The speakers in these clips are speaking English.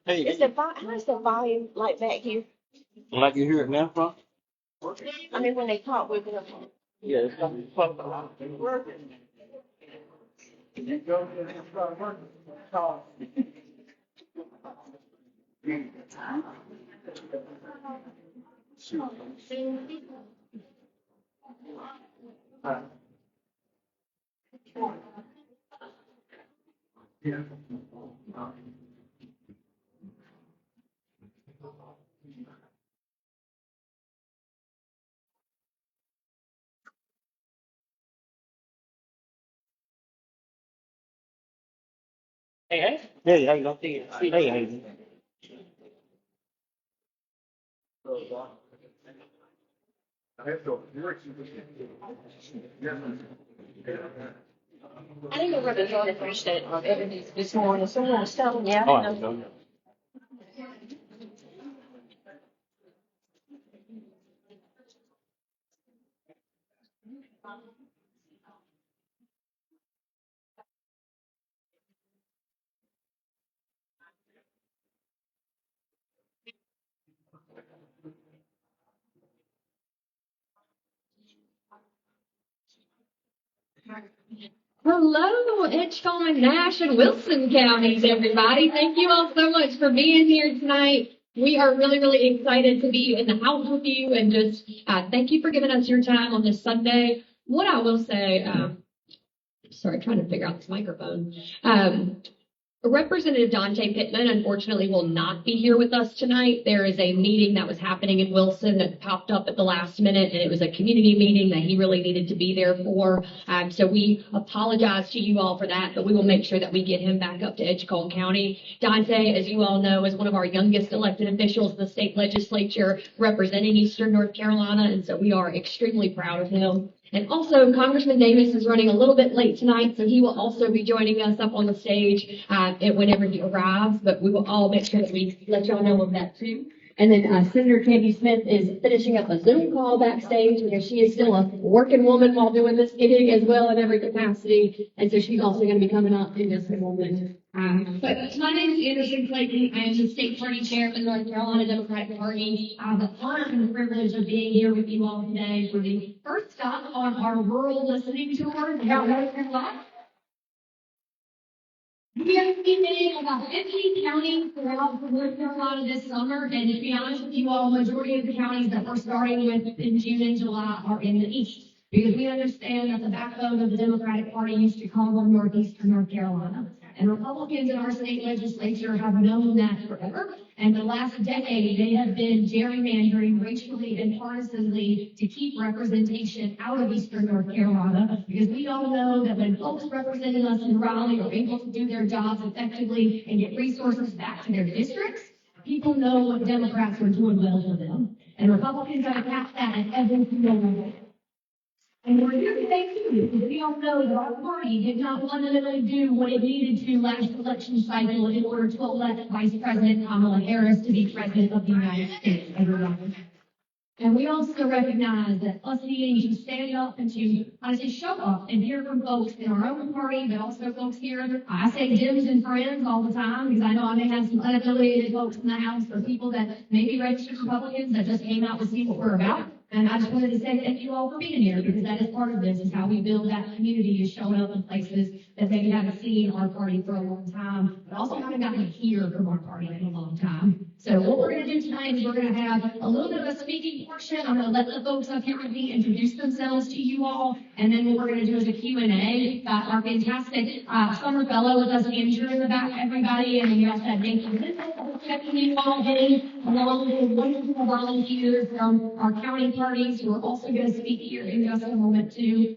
Hey, How's the volume like back here? like you hear it now, from? I mean, when they talk with them. Yeah, it's got to be fucked up. Hey, how you doing? Hey, how you doing? I think we're going to join the first state on interviews this morning. Someone was telling me, I Oh, I didn't know. don't know. Hello, Edgecombe and Nash and Wilson counties, everybody. Thank you all so much for being here tonight. We are really, really excited to be in the house with you and just thank you for giving us your time on this Sunday. What I will say, sorry, trying to figure out this microphone. Representative Dante Pittman, unfortunately, will not be here with us tonight. There is a meeting that was happening in Wilson that popped up at the last minute, and it was a community meeting that he really needed to be there for. So we apologize to you all for that, but we will make sure that we get him back up to Edgecombe County. Dante, as you all know, is one of our youngest elected officials in the state legislature representing Eastern North Carolina, and so we are extremely proud of him. And also, Congressman Davis is running a little bit late tonight, so he will also be joining us up on the stage whenever he arrives, but we will all make sure that we let y'all know of that too. And then Senator Candy Smith is finishing up a Zoom call backstage because she is still a working woman while doing this meeting as well in every capacity. And so she's also going to be coming up in just a moment. But my name is Anderson Clayton. I am the state party chair for the North Carolina Democratic Party. I have the honor and the privilege of being here with you all today for the first stop on our rural listening tour. We have been in about 15 counties throughout North Carolina this summer, and to be honest with you all, majority of the counties that we're starting with in June and July are in the east, because we understand that the backbone of the Democratic Party used to come from northeastern North Carolina. And Republicans in our state legislature have known that forever. And the last decade, they have been gerrymandering racially and partisanly to keep representation out of Eastern North Carolina, because we all know that when folks representing us in Raleigh are able to do their jobs effectively and get resources back to their districts, people know what Democrats are doing well for them. And Republicans have attacked that at every single level. And we're here today too, because we all know that our party did not fundamentally do what it needed to last election cycle in order to elect Vice President Kamala Harris to be President of the United States, everyone. And we also recognize that us needing to stand up and to, honestly, show up and hear from folks in our own party, but also folks here. I say Dems and friends all the time, because I know I may have some unaffiliated folks in the House or people that may be registered Republicans that just came out to see what we're about. And I just wanted to say thank you all for being here, because that is part of this, is how we build that community, is showing up in places that maybe haven't seen our party for a long time, but also haven't gotten to hear from our party in a long time. So what we're going to do tonight is we're going to have a little bit of a speaking portion. I'm going to let the folks up here with me introduce themselves to you all, and then what we're going to do is a Q&A. Got our fantastic summer fellow with us, Andrew, in the back, everybody, and then we also have Nathan checking you all in, along with wonderful volunteers from our county parties who are also going to speak here in just a moment too.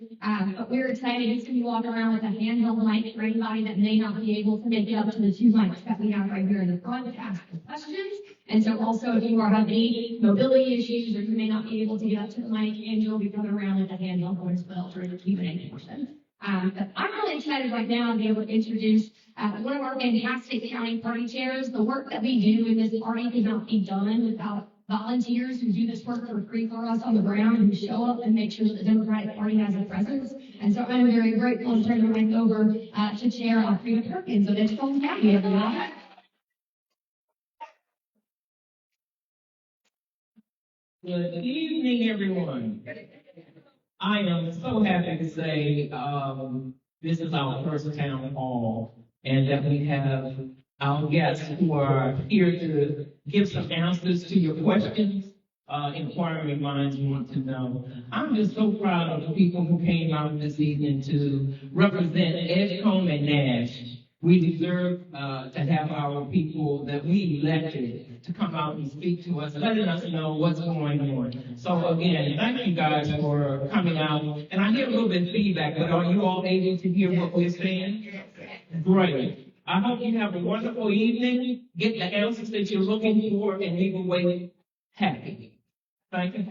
But we're excited to walk around with a handheld mic for anybody that may not be able to make it up to the two mics that we have right here in the front to ask the questions. And so also, if you are having any mobility issues or you may not be able to get up to the mic, Andrew will be coming around with a handheld one as well during the Q&A portion. But I'm really excited right now to be able to introduce one of our fantastic county party chairs. The work that we do in this party could not be done without volunteers who do this work for free for us on the ground, who show up and make sure that the Democratic Party has a presence. And so I'm very grateful to turn the mic over to Chair Alfreda Perkins of Edgecombe County, everyone. Good evening, everyone. I am so happy to say this is our first town hall, and that we have our guests who are here to give some answers to your questions, inquiring minds want to know. I'm just so proud of the people who came out this evening to represent Edgecombe and Nash. We deserve to have our people that we elected to come out and speak to us, letting us know what's going on. So again, thank you guys for coming out. And I hear a little bit of feedback, but are you all able to hear what we're saying? Great. I hope you have a wonderful evening, get the answers that you're looking for, and leave away happy. Thank you.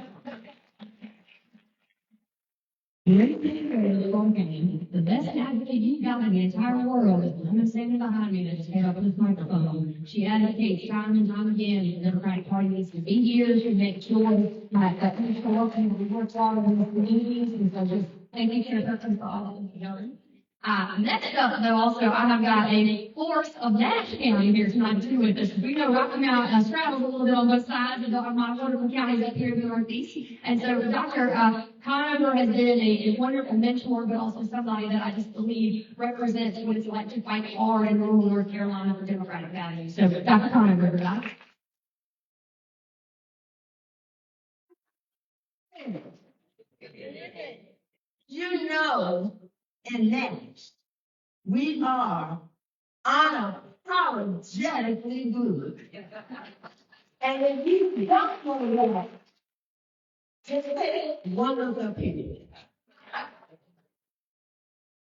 The best advocate you've got in the entire world is the woman standing behind me that just held up this microphone. She advocates time and time again the Democratic Party needs to be here to make sure that people working with work hard in the communities. And so just thank you, Chair Perkins, for all that you've done. Next up, though, also, I have got a force of Nash County here tonight, too, with us. We know I come out and straddle a little bit on both sides of my wonderful counties up here in the Northeast. And so Dr. Conover has been a wonderful mentor, but also somebody that I just believe represents what it's like to fight hard in rural North Carolina for Democratic values. So, Dr. Conover, everybody. You know, in Nash, we are unapologetically good. And if you don't know that, just take one of the opinion.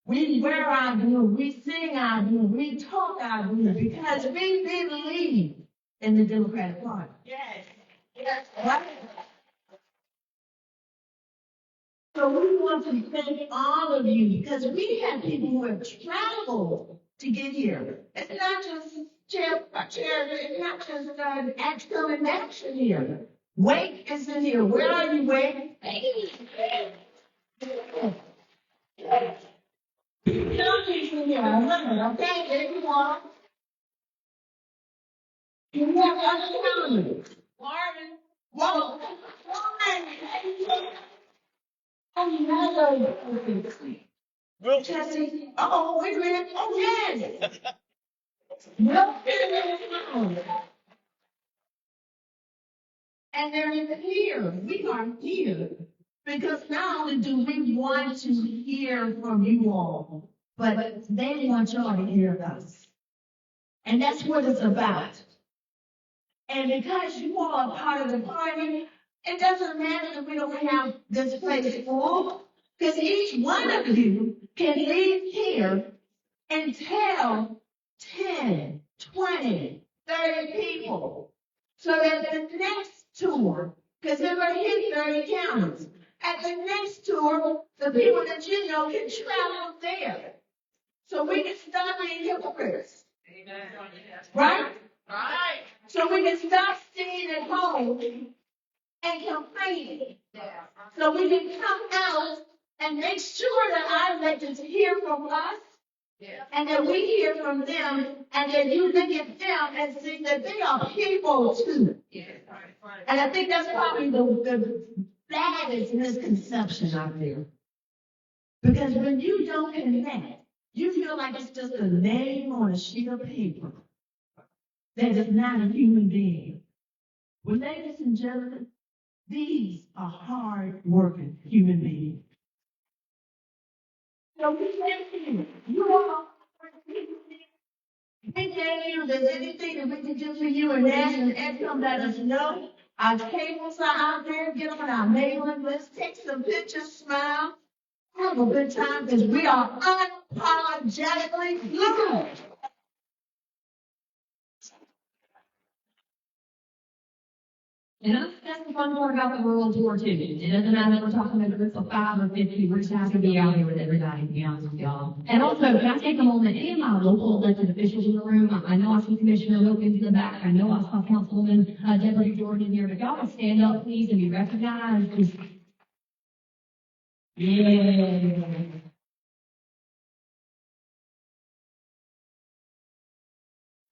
We wear our blue, we sing our blue, we talk our blue, because we believe in the Democratic Party. Yes. Yes. Right? So we want to thank all of you, because we have people who have traveled to get here. It's not just it's not just Edgecombe and Action here. Wake is in here. Where are you, Wake? County's in here. Okay, there you are. You have other counties. Marvin. Whoa. Jesse. Oh, wait a minute. Oh, yes. And they're here. We are here because not only do we want to hear from you all, but they want y'all to hear us. And that's what it's about. And because you all are part of the party, it doesn't matter that we don't have this place full, because each one of you can leave here and tell 10, 20, 30 people. So that the next tour, because they're going to hit 30 counties, at the next tour, the people that you know can travel there. So we can stop being hypocrites. Amen. Right? Right. So we can stop staying at home and complaining. So we can come out and make sure that our electors hear from us, and that we hear from them, and that you look at them and see that they are people too. And I think that's probably the baddest misconception out there. Because when you don't connect, you feel like it's just a name on a sheet of paper that is not a human being. Well, ladies and gentlemen, these are hard-working human beings. So we thank you. You all, we thank you. If there's anything that we can do for you and Nash and Edgecombe, let us know. Our tables are out there. Get on our mailing list. Take some pictures, smile. Have a good time, because we are unapologetically good. And that's the fun part about the rural tour too. It doesn't matter if we're talking about a group of 5 or 50, we're just happy to be out here with everybody, to be honest with y'all. And also, can I take a moment, any of my local elected officials in the room, I know I see Commissioner Wilkins in the back, I know I saw Councilwoman Deborah Jordan in here, but y'all can stand up, please, and be recognized. Yeah.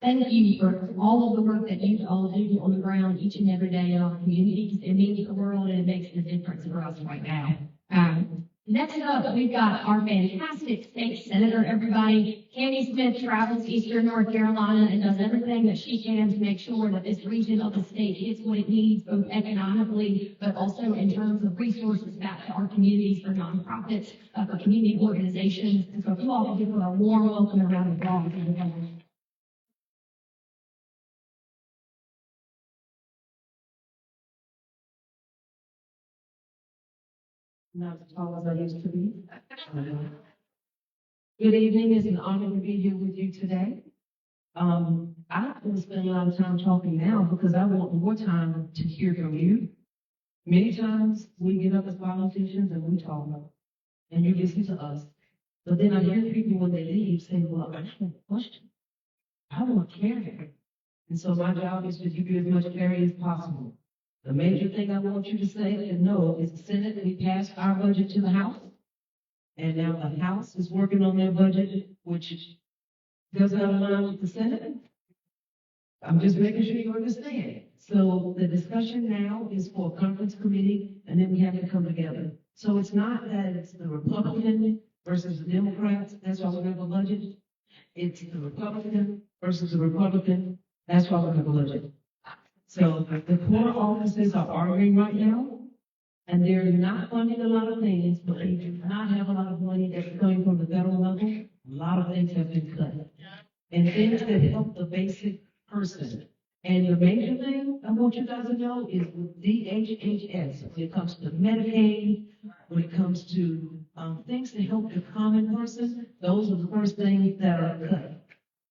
Thank you for all of the work that you all do on the ground each and every day in our communities. It means the world and it makes a difference for us right now. Next up, we've got our fantastic state senator, everybody. Candy Smith travels Eastern North Carolina and does everything that she can to make sure that this region of the state gets what it needs, both economically, but also in terms of resources back to our communities for nonprofits, for community organizations. And so if you all can give her a warm welcome and a round of applause. Not as tall as I used to be. Good evening. It's an honor to be here with you today. I'm going to spend a lot of time talking now because I want more time to hear from you. Many times we get up as politicians and we talk, and you listen to us. But then I hear people when they leave say, well, I have a question. I want clarity. And so my job is to give you as much clarity as possible. The major thing I want you to say and know is the Senate, we passed our budget to the House. And now the House is working on their budget, which does not align with the Senate. I'm just making sure you understand. So the discussion now is for a conference committee, and then we have to come together. So it's not that it's the Republican versus the Democrats, that's why we have a budget. It's the Republican versus the Republican, that's why we have a budget. So the core offices are arguing right now, and they're not funding a lot of things, but they do not have a lot of money that's coming from the federal level. A lot of things have been cut. And things that help the basic person. And the major thing I want you guys to know is with DHHS, when it comes to Medicaid, when it comes to things that help the common person, those are the first things that are cut.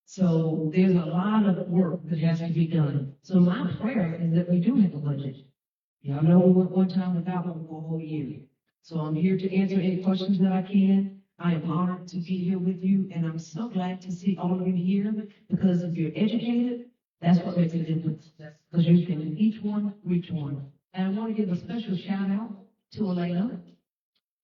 So there's a lot of work that has to be done. So my prayer is that we do have a budget. Y'all know we went one time without one for a whole year. So I'm here to answer any questions that I can. I am honored to be here with you, and I'm so glad to see all of you here, because if you're educated, that's what makes a difference. Because you can each one reach one. And I want to give a special shout out to Elena,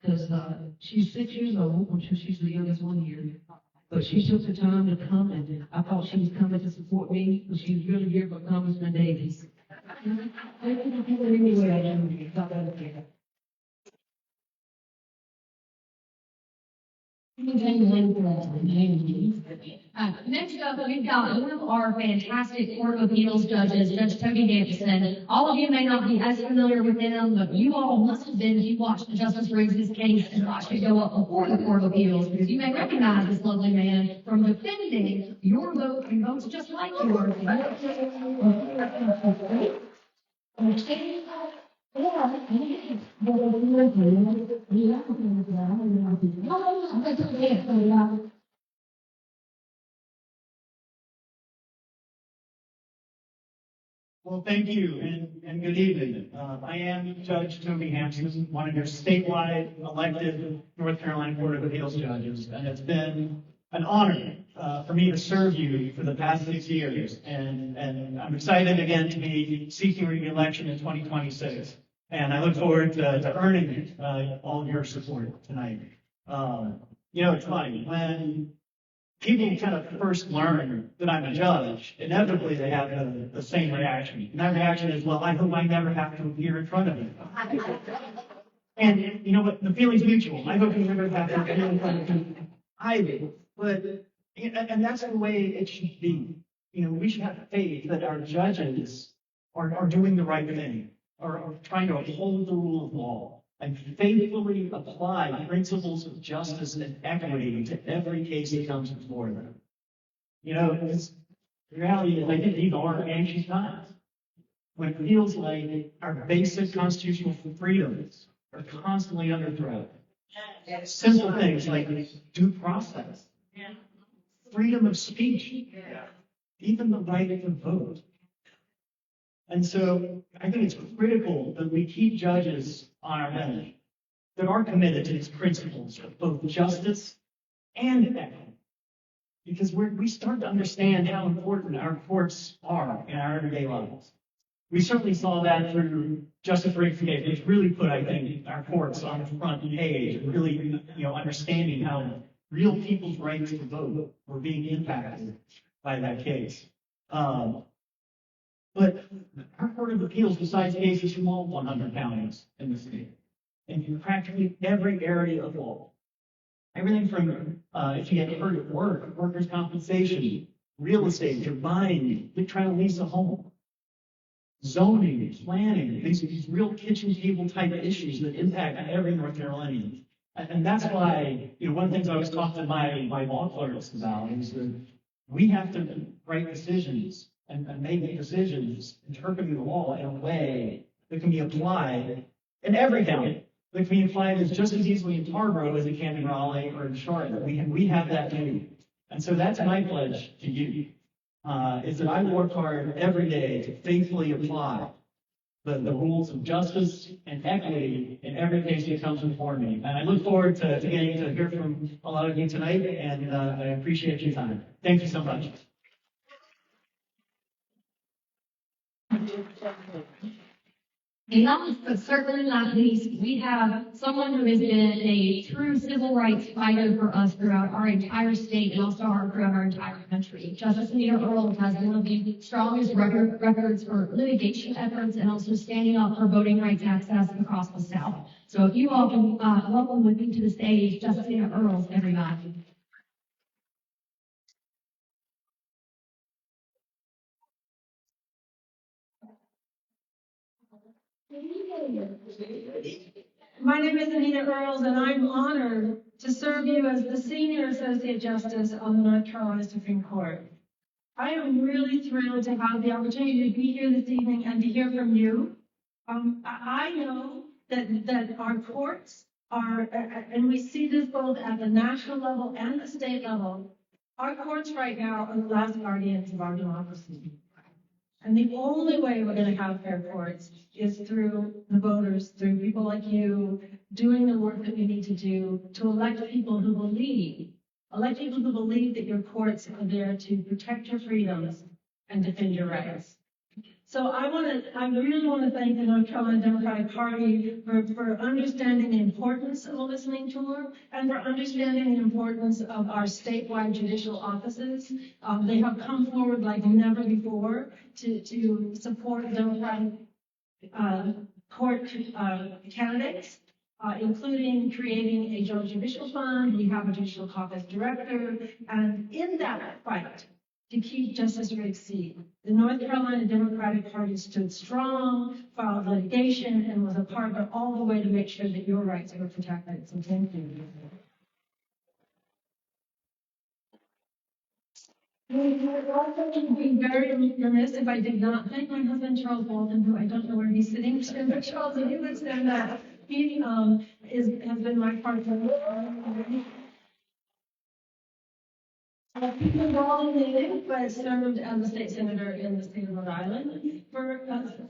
because she's 6 years old, which she's the youngest one here. But she took the time to come, and I thought she was coming to support me, but she's really here for Congressman Davis. Next up, we've got one of our fantastic Court of Appeals judges, Judge Toby Davidson. All of you may not be as familiar with him, but you all must have been if you watched Justice Riggs' case and watched it go up before the Court of Appeals, because you may recognize this lovely man from defending your vote and votes just like yours. Well, thank you, and good evening. I am Judge Toby Hampson, one of your statewide elected North Carolina Court of Appeals judges, and it's been an honor for me to serve you for the past 6 years, and I'm excited again to be seeking re-election in 2026, and I look forward to earning all of your support tonight. It's funny, when people kind of first learn that I'm a judge, inevitably they have the same reaction. And that reaction is, well, I hope I never have to appear in front of you. And you know what? The feeling's mutual. I hope you never have to appear in front of you either. And that's the way it should be. We should have faith that our judges are doing the right thing, are trying to uphold the rule of law, and faithfully apply principles of justice and equity to every case that comes before them. The reality is, I think these are anxious times, when it feels like our basic constitutional freedoms are constantly under threat. Simple things like due process, freedom of speech, even the right to vote. And so I think it's critical that we keep judges on our bench that are committed to these principles of both justice and equity, because we start to understand how important our courts are in our everyday lives. We certainly saw that through Justice Riggs' case, which really put, I think, our courts on the front page, and really, understanding how real people's rights to vote were being impacted by that case. But our Court of Appeals decides cases from all 100 counties in the state, and in practically every area of law. Everything from, if you get hurt at work, workers' compensation, real estate, you're buying, you're trying to lease a home, zoning, planning, these real kitchen table type issues that impact every North Carolinian. And that's why, one of the things I always talk to my law clerks about is that we have to write decisions and make decisions interpreting the law in a way that can be applied in every county. That can be applied as just as easily in Tarboro as it can in Raleigh or in Charlotte. We have that duty. And so that's my pledge to you, is that I work hard every day to faithfully apply the rules of justice and equity in every case that comes before me. And I look forward to getting to hear from a lot of you tonight, and I appreciate your time. Thank you so much. And last but certainly not least, we have someone who has been a true civil rights fighter for us throughout our entire state and also throughout our entire country. Justice Anita Earl has one of the strongest records for litigation efforts and also standing up for voting rights access across the South. So if you all can welcome with me to the stage, Justice Anita Earl, everybody. My name is Anita Earls, and I'm honored to serve you as the Senior Associate Justice on the North Carolina Supreme Court. I am really thrilled to have the opportunity to be here this evening and to hear from you. I know that our courts are, and we see this both at the national level and the state level, our courts right now are the last guardians of our democracy. And the only way we're going to have fair courts is through the voters, through people like you, doing the work that we need to do to elect people who believe that your courts are there to protect your freedoms and defend your rights. So I really want to thank the North Carolina Democratic Party for understanding the importance of a listening tour and for understanding the importance of our statewide judicial offices. They have come forward like never before to support Democratic court candidates, including creating a joint judicial fund. We have a judicial caucus director, and in that fight to keep justice rates seat, the North Carolina Democratic Party stood strong, filed litigation, and was a partner all the way to make sure that your rights were protected. So thank you. We would also be very remiss if I did not thank my husband, Charles Bolton, who I don't know where he's sitting, but Charles, if you would stand up, he has been my partner. He's a Raleigh native, but served as a state senator in the state of Rhode Island for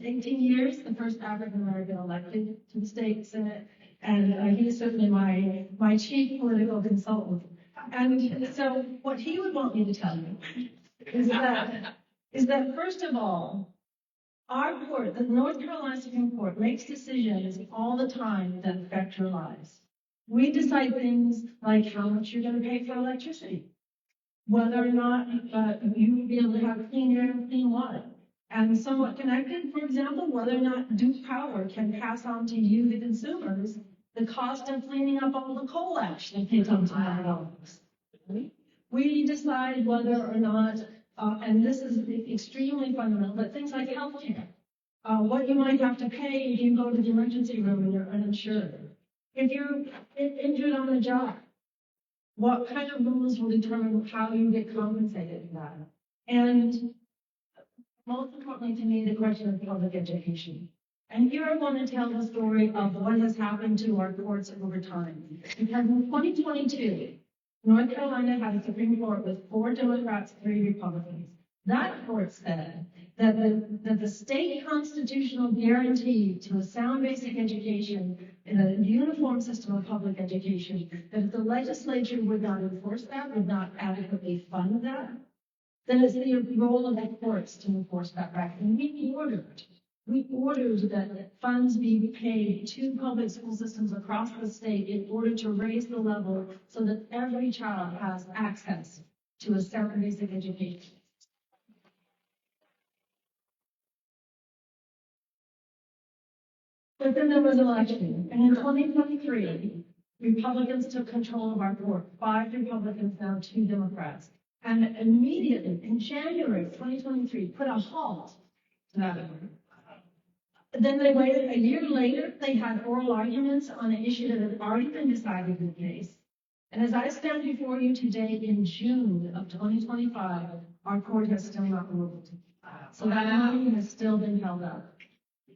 18 years, the first African American elected to the state senate, and he is certainly my chief political consultant. And so what he would want me to tell you is that first of all, our court, the North Carolina Supreme Court, makes decisions all the time that affect your lives. We decide things like how much you're going to pay for electricity, whether or not you will be able to have clean air and clean water. And somewhat connected, for example, whether or not Duke Power can pass on to you, the consumers, the cost of cleaning up all the coal ash that they dump on our homes. We decide whether or not, and this is extremely fundamental, but things like healthcare, what you might have to pay if you go to the emergency room and you're uninsured. If you're injured on the job, what kind of rules will determine how you get compensated for that? And most importantly to me, the question of public education. And here I want to tell the story of what has happened to our courts over time. Because in 2022, North Carolina had a Supreme Court with 4 Democrats, 3 Republicans. That court said that the state constitutional guarantee to a sound basic education in a uniform system of public education, that if the legislature would not enforce that, would not adequately fund that, then it's the role of the courts to enforce that right. And we ordered that funds be paid to public school systems across the state in order to raise the level so that every child has access to a sound basic education. But then there was an election, and in 2023, Republicans took control of our court. 5 Republicans, now 2 Democrats. And immediately, in January of 2023, put a halt to that. Then they waited a year later, they had oral arguments on an issue that had already been decided in the case. And as I stand before you today in June of 2025, our court has still not ruled. So that money has still been held up.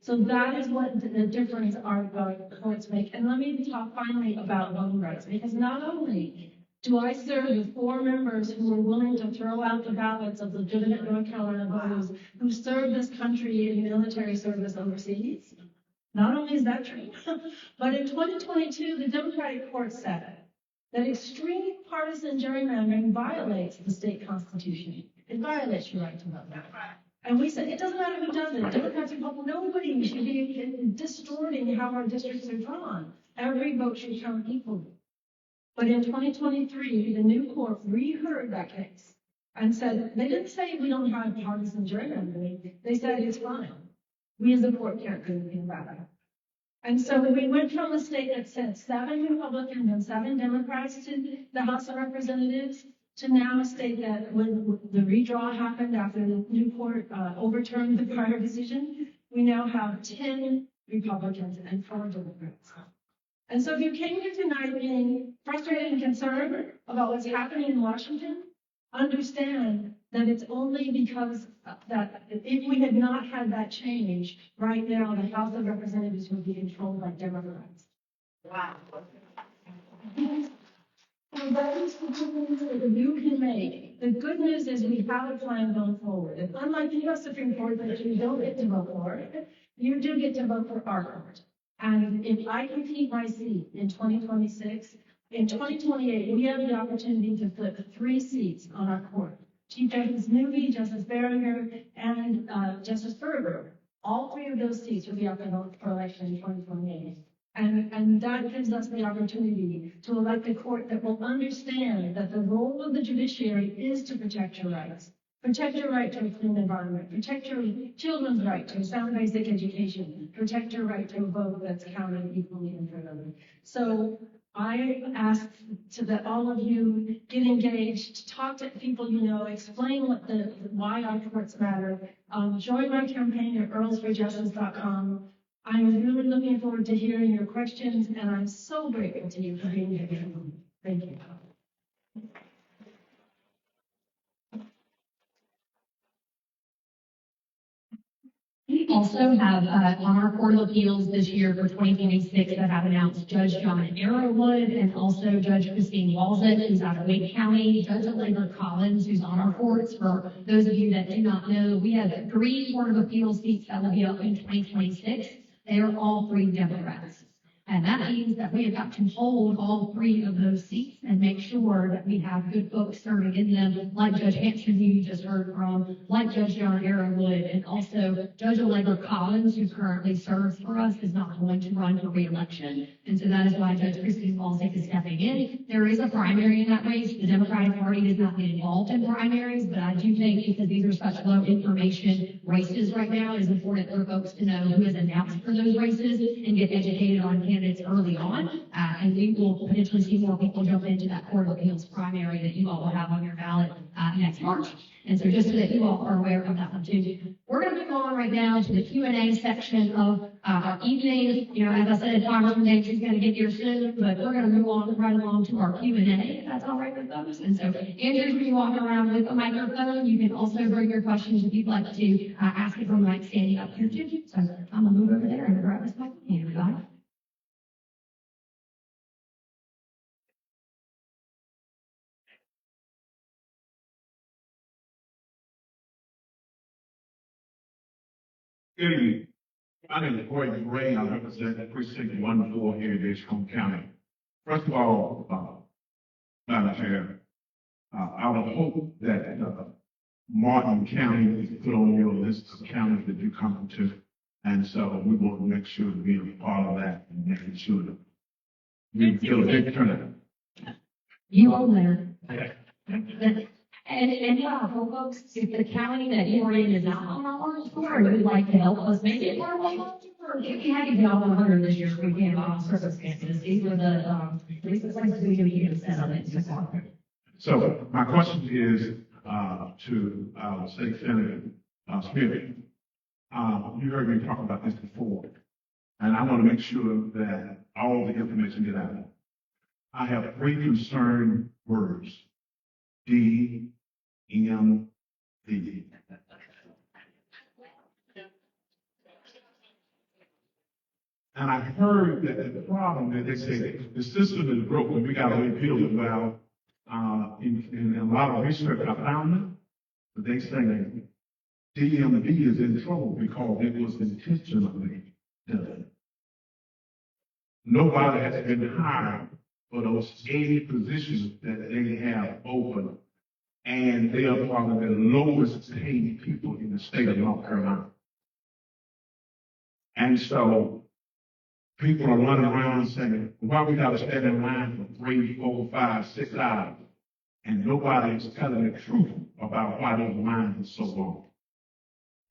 So that is what the difference our courts make. And let me talk finally about voting rights, because not only do I serve with 4 members who are willing to throw out the ballots of legitimate North Carolina voters who served this country in military service overseas. Not only is that true, but in 2022, the Democratic court said that extreme partisan gerrymandering violates the state constitution. It violates your right to vote. And we said, it doesn't matter who does it. Democrats and Republicans, nobody should be distorting how our districts are drawn. Every vote should count equally. But in 2023, the new court reheard that case and said, they didn't say we don't have partisan gerrymandering. They said it's fine. We as a court can't do anything about it. And so we went from a state that sent 7 Republicans and 7 Democrats to the House of Representatives to now a state that when the redraw happened after the new court overturned the prior decision, we now have 10 Republicans and 4 Democrats. And so if you came here tonight being frustrated and concerned about what's happening in Washington, understand that it's only because that if we had not had that change, right now the House of Representatives would be controlled by Democrats. Wow. And that is the difference that you can make. The good news is we have a plan going forward. And unlike the U.S. Supreme Court that you don't get to vote for, you do get to vote for our court. And if I can keep my seat in 2026, in 2028, we have the opportunity to flip 3 seats on our court. Chief Justice Newby, Justice Barringer, and Justice Berger. All 3 of those seats will be up for election in 2028. And that gives us the opportunity to elect a court that will understand that the role of the judiciary is to protect your rights. Protect your right to a clean environment. Protect your children's right to a sound basic education. Protect your right to a vote that's counted equally and fairly. So I ask that all of you get engaged, talk to people you know, explain why our courts matter. Join my campaign at earlsforjustice.com. I'm really looking forward to hearing your questions, and I'm so grateful to you for being here. Thank you. We also have on our Court of Appeals this year for 2026 that have announced Judge John Arrowwood and also Judge Christine Walzett, who's out of Wake County, Judge Allegra Collins, who's on our courts. For those of you that do not know, we have 3 Court of Appeals seats that will be up in 2026. They are all 3 Democrats. And that means that we have got to hold all 3 of those seats and make sure that we have good folks serving in them, like Judge Hanson, who you just heard from, like Judge John Arrowwood, and also Judge Allegra Collins, who currently serves for us, is not going to run for re-election. And so that is why Judge Christine Walzett is stepping in. There is a primary in that race. The Democratic Party does not get involved in primaries, but I do think because these are such low information races right now, it is important for folks to know who is announced for those races and get educated on candidates early on, and we will potentially see more people jump into that Court of Appeals primary that you all will have on your ballot next March. And so just so that you all are aware of that one too. We're going to move on right now to the Q&A section of our evening. You know, as I said, Congressman Davis is going to get here soon, but we're going to move on right along to our Q&A, if that's all right with folks. And so, Andrew's going to walk around with a microphone. You can also bring your questions if you'd like to ask it from Mike standing up here too. So I'm going to move over there and grab this microphone. Everybody. Good evening. My name is Gordon Gray. I represent Precinct 1-4 here in Edgecombe County. First of all, Madam Chair, I would hope that Martin County is put on your list of counties that you come to. And so we want to make sure to be a part of that and making sure that we feel a big turnout. You all there. Yeah. And yeah, for folks, if the county that you're in is not on our orange board, would like to help us make it more orange board. If you had to be on 100 this year, we can't all circumstances. These were the places we can even set up in support. So my question is, to our state senator, Smith. You heard me talk about this before, and I want to make sure that all the information get out. I have three concerned words: D, M, D. And I heard that the problem that they say the system is broken. We got to rebuild it. Well, in a lot of research, I found it, but they say DMV is in trouble because it was intentionally done. Nobody has been hired for those 80 positions that they have open, and they are probably the lowest paid people in the state of North Carolina. And so people are running around saying, why we got to stand in line for 3, 4, 5, 6 hours, and nobody is telling the truth about why those lines are so long.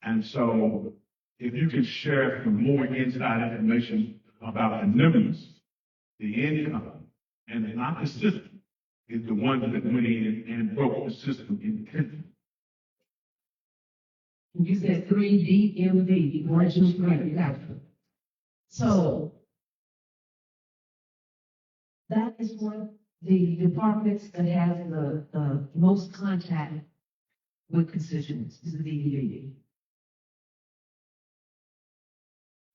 And so if you can share some more inside information about the numbers, the income, and not the system, is the one that went in and broke the system intentionally. You said 3 DMV, Regional Credit. So that is one of the departments that has the most contact with constituents, is the DMV.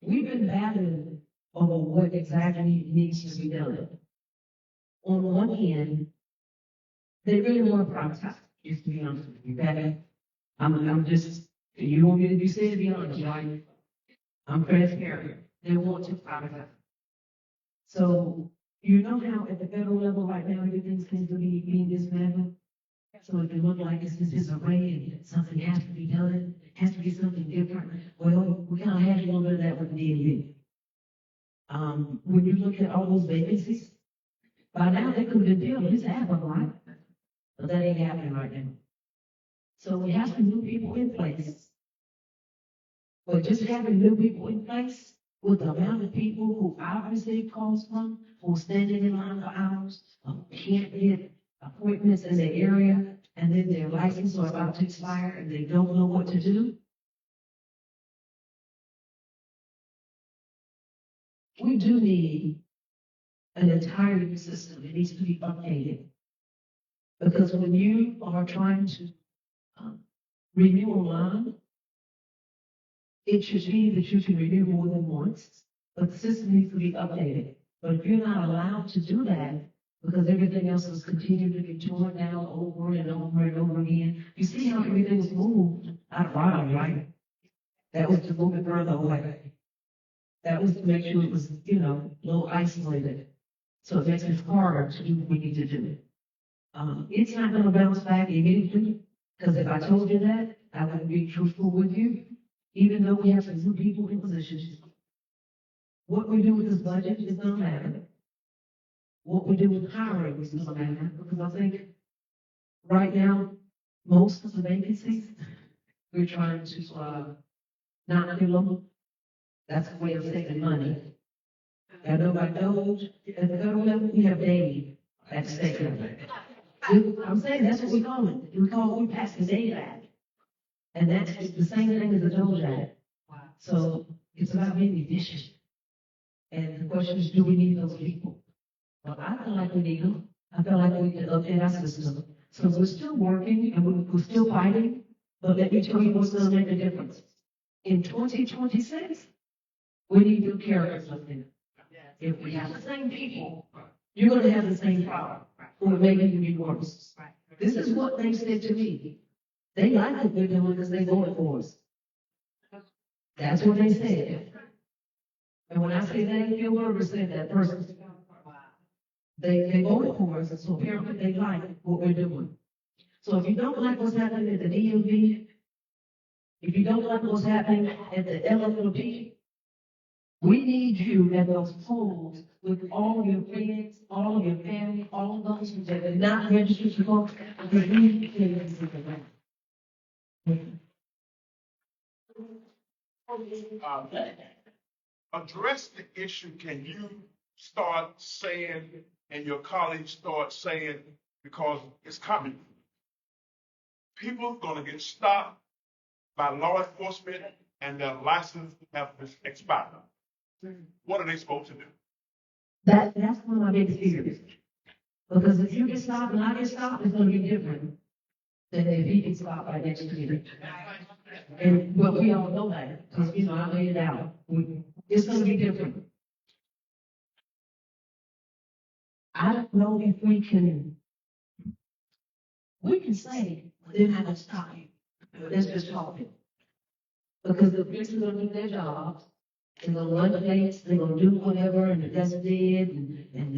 We've been battling over what exactly needs to be done. On one hand, they really want to privatize, just to be honest with you, okay? I'm just, you want me to be said to be honest, right? I'm transparent. They want to privatize. So, you know how at the federal level right now, everything seems to be being dismantled? So it can look like it's just disarray and something has to be done, has to be something different. Well, we kind of had a little bit of that with the DMV. When you look at all those vacancies, by now they could have been filled, at least half of them, right? But that ain't happening right now. So we have some new people in place. But just having new people in place with the amount of people who I receive calls from, who are standing in line for hours, can't get appointments in the area, and then their license are about to expire and they don't know what to do. We do need an entire new system. It needs to be updated. Because when you are trying to renew a line, it should be that you can renew more than once, but the system needs to be updated. But if you're not allowed to do that, because everything else is continuing to be torn down over and over and over again, you see how everything was moved out of Raleigh, right? That was to move it further away. That was to make sure it was, a little isolated. So it makes it harder to do what we need to do. It's not going to bounce back immediately, because if I told you that, I wouldn't be truthful with you, even though we have some new people in positions. What we do with this budget is going to matter. What we do with hiring is going to matter, because I think right now, most of the vacancies, we're trying to not fill them. That's a way of saving money. I know by DOGE, at the federal level, we have Dave at the state level. I'm saying that's what we call it. We pass the Dave Act. And that's the same thing as the DOGE Act. So it's about being efficient. And the question is, do we need those people? Well, I feel like we need them. I feel like we need to update our system. So we're still working and we're still fighting. But let me tell you what's going to make a difference. In 2026, we need new characters up there. If we have the same people, you're going to have the same problem, or maybe even be worse. This is what they said to me. They like what we're doing because they voted for us. That's what they said. And when I say that, your word said that person. They voted for us, so apparently they like what we're doing. So if you don't like what's happening at the DMV, if you don't like what's happening at the LFLP, We need you at those polls with all of your friends, all of your family, all of those who did not register to vote, because we can make it right. Address the issue. Can you start saying, and your colleagues start saying, because it's coming. People are gonna get stopped by law enforcement and their license have expired. What are they supposed to do? That's one of my biggest fears. Because if you get stopped and I get stopped, it's gonna be different than if he gets stopped by next year. But we all know that, because, I laid it out. It's gonna be different. I don't know if we can say, they're not gonna stop you. Let's just talk it. Because the police are gonna do their job, they're gonna run the place, they're gonna do whatever, and if that's dead,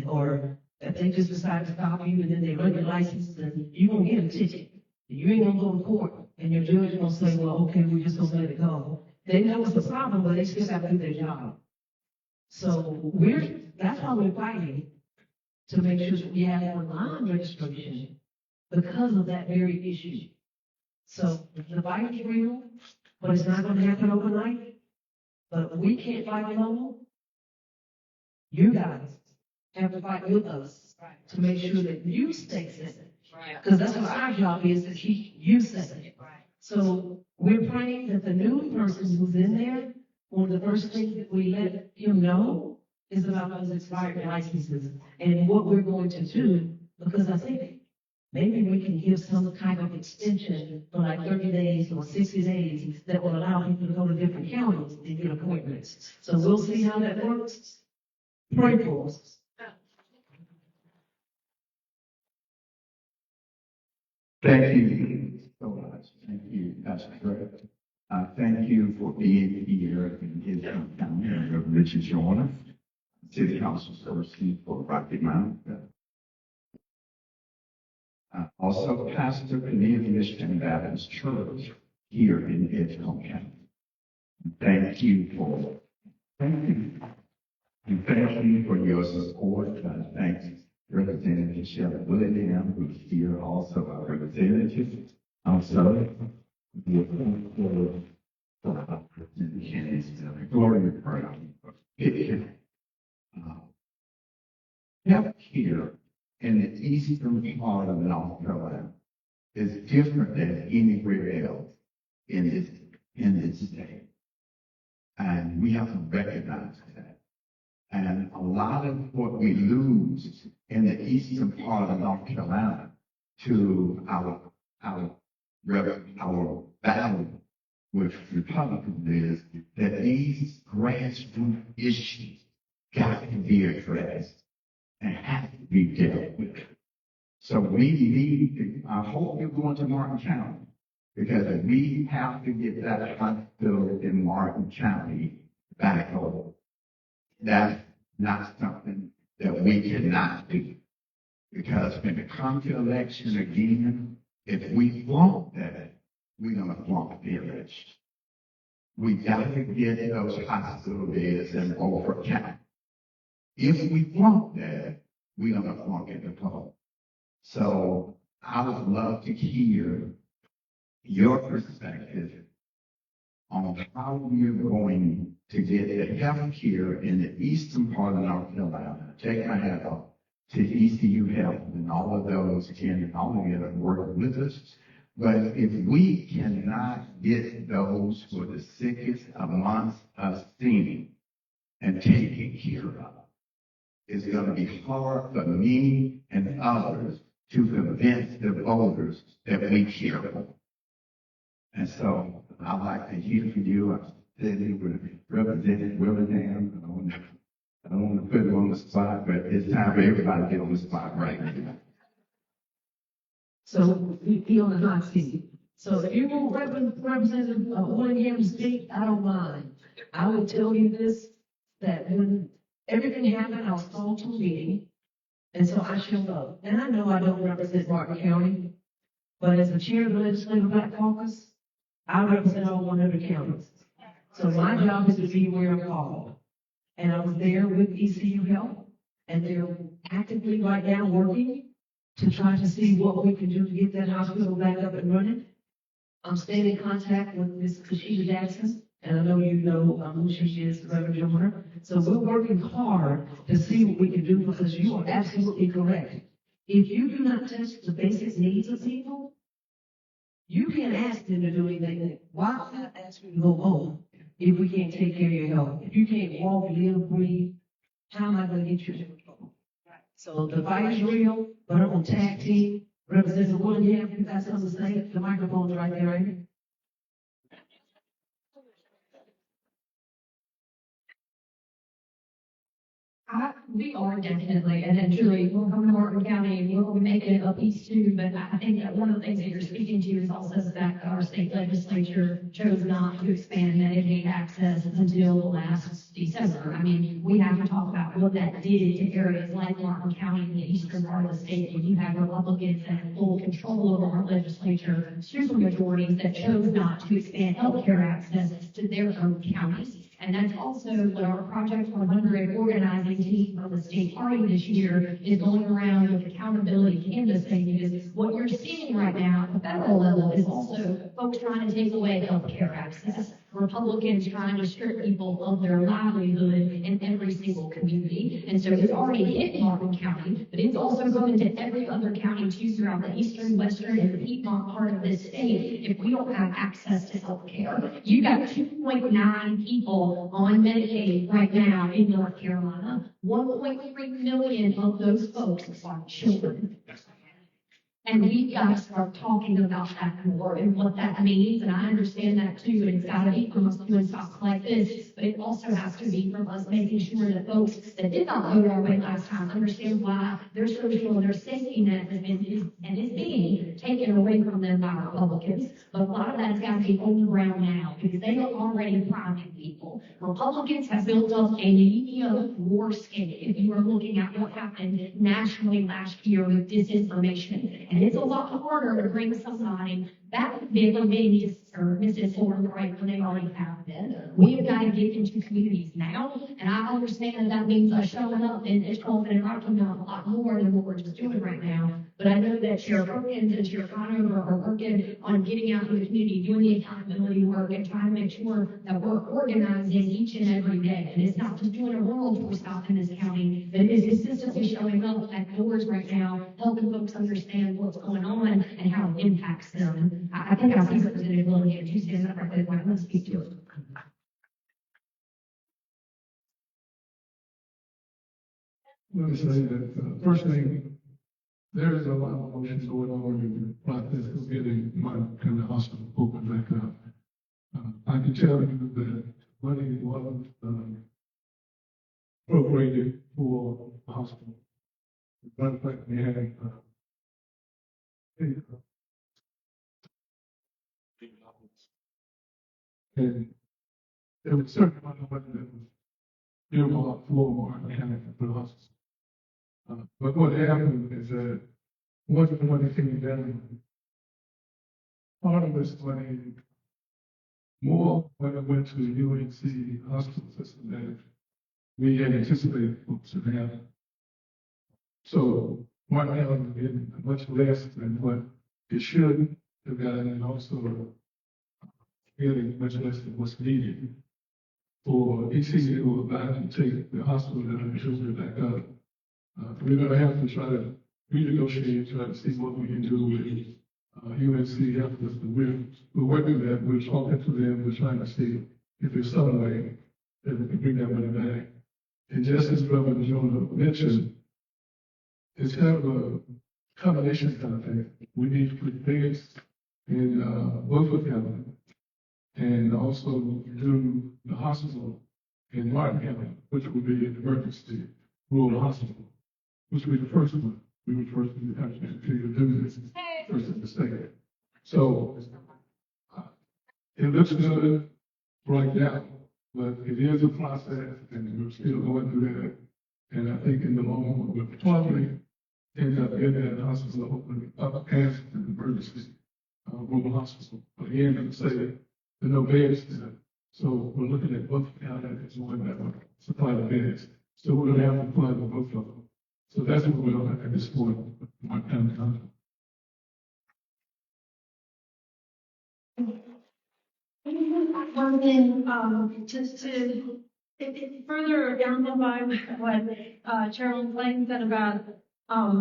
or if they just decide to stop you, and then they run your license, then you're gonna get a ticket. You ain't gonna go to court, and your judge is gonna say, well, okay, we're just gonna let it go. They know it's a problem, but they still have to do their job. So that's why we're fighting, to make sure that we have online registration because of that very issue. So the fight is real, but it's not gonna happen overnight. But we can't fight alone. You guys have to fight with us to make sure that you stay safe. Because that's what our job is, to keep you safe. So we're praying that the new person who's in there, one of the first things that we let him know is about those expired licenses and what we're going to do, because I think maybe we can give some kind of extension for like 30 days or 60 days that will allow people to go to different counties and get appointments. So we'll see how that works. Pray for us. Thank you so much. Thank you, Pastor Fred. Thank you for being here in Edgecombe County, Reverend Richard Joyner, City Council Services for Rocky Mount. Also, Pastor Cornelius and Baptist Church here in Edgecombe County. Thank you for your support. Thanks Representative Shelley Willingham, who's here, also our representative. Also, Gloria Brown. Health here in the eastern part of North Carolina is different than anywhere else in this state. And we have to recognize that. And a lot of what we lose in the eastern part of North Carolina to our battle with Republicans is that these grassroots issues got to be addressed and have to be dealt with. So we need, I hope you're going to Martin County, because we have to get that hospital in Martin County back over. That's not something that we cannot do. Because when it comes to election again, if we flaunt that, we're going to flaunt the election. We got to get those hospital beds in Beaufort County. If we flaunt that, we're going to flaunt it the poll. So I would love to hear your perspective on how we're going to get the health care in the eastern part of North Carolina. Take my hat off to ECU Health and all of those can all together work with us. But if we cannot get those who are the sickest amongst us seen and taken care of, it's going to be hard for me and others to convince the voters that we care for. And so I'd like to hear from you. I'm sitting with Representative Willingham. I don't want to put him on the spot, but it's time for everybody to get on the spot right now. So he on the hot seat. So if you want Representative Willingham to speak, I don't mind. I will tell you this, that when everything happened, I was called to a meeting, and so I showed up. And I know I don't represent Martin County, but as the chair of the Legislative Black Caucus, I represent all 100 counties. So my job is to be where I'm called. And I was there with ECU Health, and they're actively right now working to try to see what we can do to get that hospital back up and running. I'm staying in contact with Ms. Kashida Jackson, and I know you know who she is, Reverend Joyner. So we're working hard to see what we can do, because you are absolutely correct. If you do not touch the basic needs of people, you can't ask them to do anything. Why would I ask you to go home if we can't take care of your health? If you can't walk, live, breathe, how am I going to get you to go? So the fight is real, but I'm on tag team. Representative William, you got something to say? The microphone's right there, right? We are definitely, and then truly, we're coming to Martin County, and we're making it a piece too, but I think that one of the things that you're speaking to is also the fact that our state legislature chose not to expand Medicaid access until last December. I mean, we have to talk about what that did to areas like Martin County in the eastern part of the state, when you have Republicans that have full control over our legislature, supermajorities that chose not to expand healthcare access to their own counties. And that's also what our Project 100 organizing team from the state party this year is going around with accountability canvassing, because what you're seeing right now at the federal level is also folks trying to take away healthcare access, Republicans trying to strip people of their livelihood in every single community. And so it's already hit Martin County, but it's also going to every other county too throughout the eastern, western, and the Piedmont part of this state. If we don't have access to healthcare, you got 2.9 people on Medicaid right now in North Carolina. 1.3 million of those folks are children. And we've got to start talking about that more and what that means. And I understand that too. And it's got to be from us doing stuff like this, but it also has to be from us making sure that folks that did not vote our way last time understand why their social and their safety net is being taken away from them by Republicans. But a lot of that's got to be on the ground now, because they are already priming people. Republicans have built up a media warscape if you are looking at what happened nationally last year with disinformation. And it's a lot harder to bring somebody back from being misinformed right when they already have been. We have got to get into communities now, and I understand that means us showing up in Edgecombe and Rocky Mount a lot more than what we're just doing right now. But I know that Sheriff Perkins and Sheriff Conover are working on getting out in the community, doing the accountability work, and trying to make sure that we're organizing each and every day. And it's not just doing a rural tour stop in this county, but it is consistently showing up at doors right now, helping folks understand what's going on and how it impacts them. I think I see Representative William, you stand up right there, let's speak to it. Let me say that, first thing, there is a lot of motions going on in the process of getting my kind of hospital open back up. I can tell you that money was appropriated for the hospital. As a matter of fact, we had and there was a certain amount of money that was earmarked for Martin County for the hospital. But what happened is that once the money came down, part of this money, more when it went to the UNC hospital system than we had anticipated folks to have. So Martin County getting much less than what it should have gotten, and also getting much less than what's needed for ECU to allow to take the hospital and children back up. We're going to have to try to renegotiate, try to see what we can do with UNC Health System. We're working that. We're talking to them. We're trying to see if there's some way that we can bring that money back. And just as Reverend Jonah mentioned, it's kind of a combination kind of thing. We need to put beds in Wilford County and also do the hospital in Martin County, which would be an emergency rural hospital, which would be the first one. We would first be the country to do this first in the state. So it looks good right now, but it is a process, and we're still going through that. And I think in the long run, we'll probably end up getting that hospital open up as an emergency rural hospital. But again, as I say, there are no beds there. So we're looking at both counties as one that will supply the bids. So we're gonna have to fund both of them. So that's what we're looking at this point. One thing, just to further amplify what Chairman Clayton said about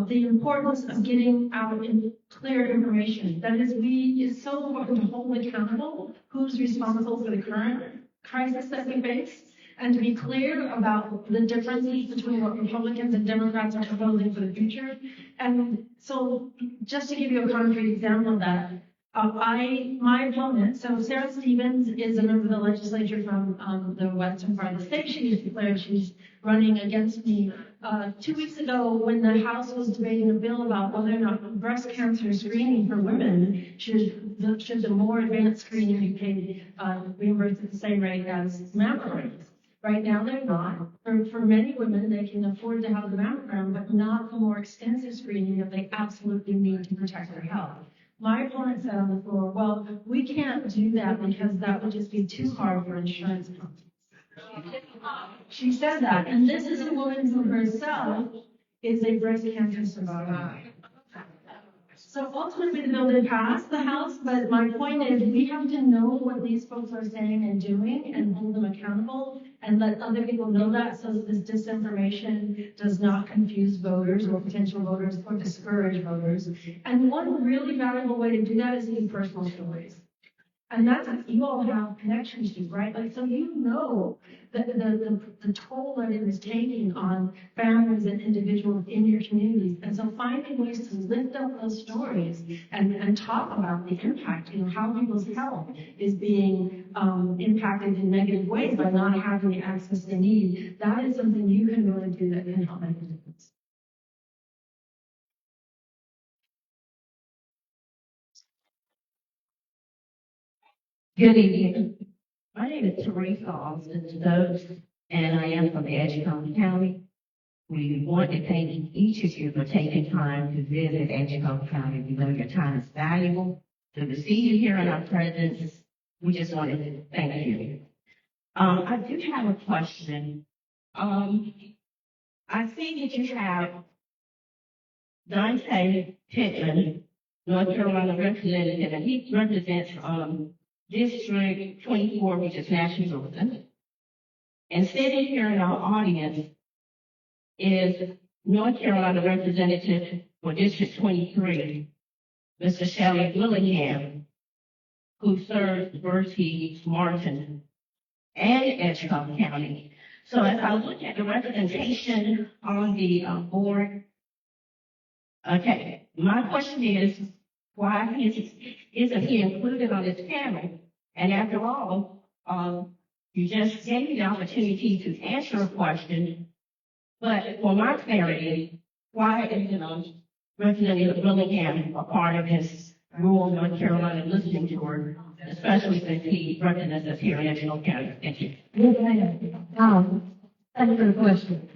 the importance of getting out in clear information. That is, it's so important to hold accountable who's responsible for the current crisis that we face, and to be clear about the differences between what Republicans and Democrats are proposing for the future. And so, just to give you a concrete example of that, my opponent, so Sarah Stevens is a member of the legislature from the western part of the state. She has declared she's running against me. 2 weeks ago, when the House was debating a bill about whether or not breast cancer screening for women should the more advanced screening be paid reimbursed at the same rate as mammograms. Right now, they're not. For many women, they can afford to have the mammogram, but not the more extensive screening that they absolutely need to protect their health. My opponent said on the floor, well, we can't do that because that would just be too hard for insurance companies. She said that, and this is a woman who herself is a breast cancer survivor. So ultimately, the bill did pass the House, but my point is we have to know what these folks are saying and doing and hold them accountable and let other people know that so that this disinformation does not confuse voters or potential voters or discourage voters. And one really valuable way to do that is these personal stories. And that's what you all have connections to, right? Like, so you know the toll that it is taking on families and individuals in your communities. And so finding ways to lift up those stories and talk about the impact, how people's health is being impacted in negative ways by not having the access they need, that is something you can really do that can help make a difference. Good evening. My name is Teresa Austin Stokes, and I am from Edgecombe County. We want to thank each of you for taking time to visit Edgecombe County. We know your time is valuable. So to see you here in our presence, we just want to thank you. I do have a question. I see that you have Dante Pittman, North Carolina representative, and he represents District 24, which is National. And sitting here in our audience is North Carolina representative for District 23, Mr. Shelley Willingham, who serves Bertie, Martin, and Edgecombe County. So as I look at the representation on the board, okay, my question is, why isn't he included on this panel? And after all, you just gave me the opportunity to answer a question, but for my clarity, why isn't Representative Willingham a part of this rural North Carolina listening tour, especially since he represents us here in Edgecombe County? Thank you. Thank you for the question.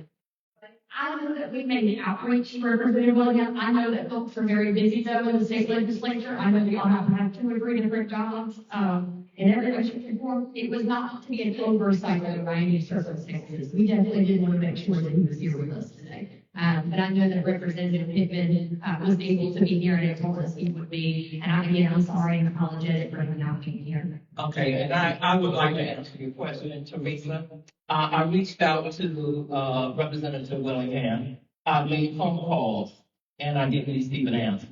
I know that we made an outreach for Representative Willingham. I know that folks are very busy though in the state legislature. I know we all have to have 2 or 3 different jobs. And everybody should inform. It was not to be an oversight though by any circumstances. We definitely did want to make sure that he was here with us today. But I know that Representative Pittman was able to be here and told us he would be. And I'm sorry and apologetic for him not being here. Okay, and I would like to answer your question, Teresa. I reached out to Representative Willingham. I made phone calls, and I didn't receive an answer.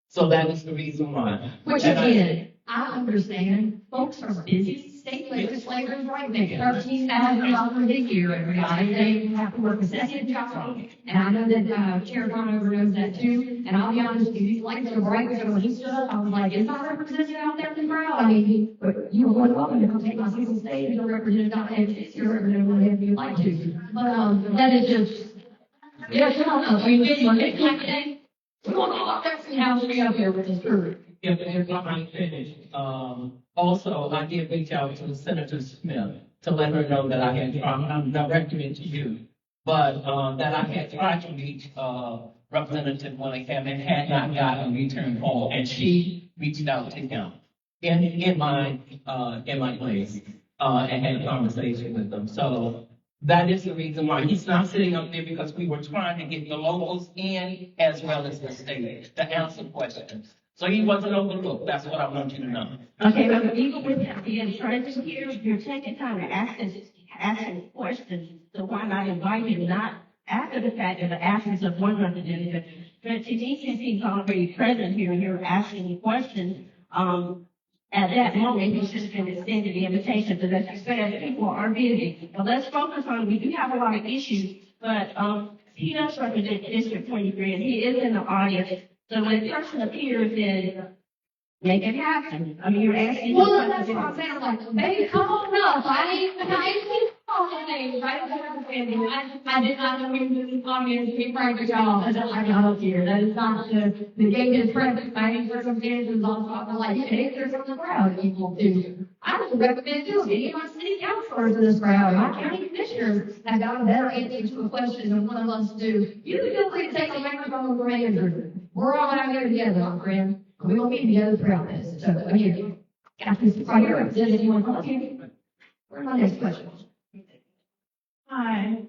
So that is the reason why. Which again, I understand. Folks are busy. State legislators right there, $13,000 a year, everybody. They have to work a second job. And I know that Chair Conover knows that too. And I'll be honest with you, these lights are bright. So when he stood up, I was like, is my representative out there in the crowd? I mean, you were welcome to come take my seat on stage. Your representative not it's your representative whenever you'd like to. But that is just, yes, I don't know. I mean, it's like today. We want to go up there and see how we up here with this group. If I might finish, also, I did reach out to Senator Smith to let her know that I had tried, I'm directing it to you, but that I had tried to reach Representative Willingham and had not gotten a return call, and she reached out to him in my place. and had a conversation with them. So that is the reason why he's not sitting up there, because we were trying to get the locals in as well as the state to answer questions. So he wasn't overlooked. That's what I want you to know. Okay, but even with him being present here, you're taking time to ask him questions. So why not invite him, not after the fact of the absence of one representative, but to me, since he's already present here, you're asking questions, at that moment, he should have been extended the invitation, because as you said, people are busy. But let's focus on, we do have a lot of issues, but, he does represent District 23, and he is in the audience. So when a person appears, then make it happen. I mean, you're asking. Well, that's what I'm saying, like, baby, come on up, I ain't calling names, right? I did not know you were in the audience, to be frank with y'all, as I got up here, that is not the gate is present, by any circumstances, on top of like, hey, there's on the crowd, people do. I would recommend too, any of my city councilors in this crowd, my county commissioners have got a better answer to a question than one of us do. You feel free to take a microphone from Andrew. We're all out here together, my friend. We will be together throughout this. So again, got this right here. Does anyone want to? Where's my next question? Hi,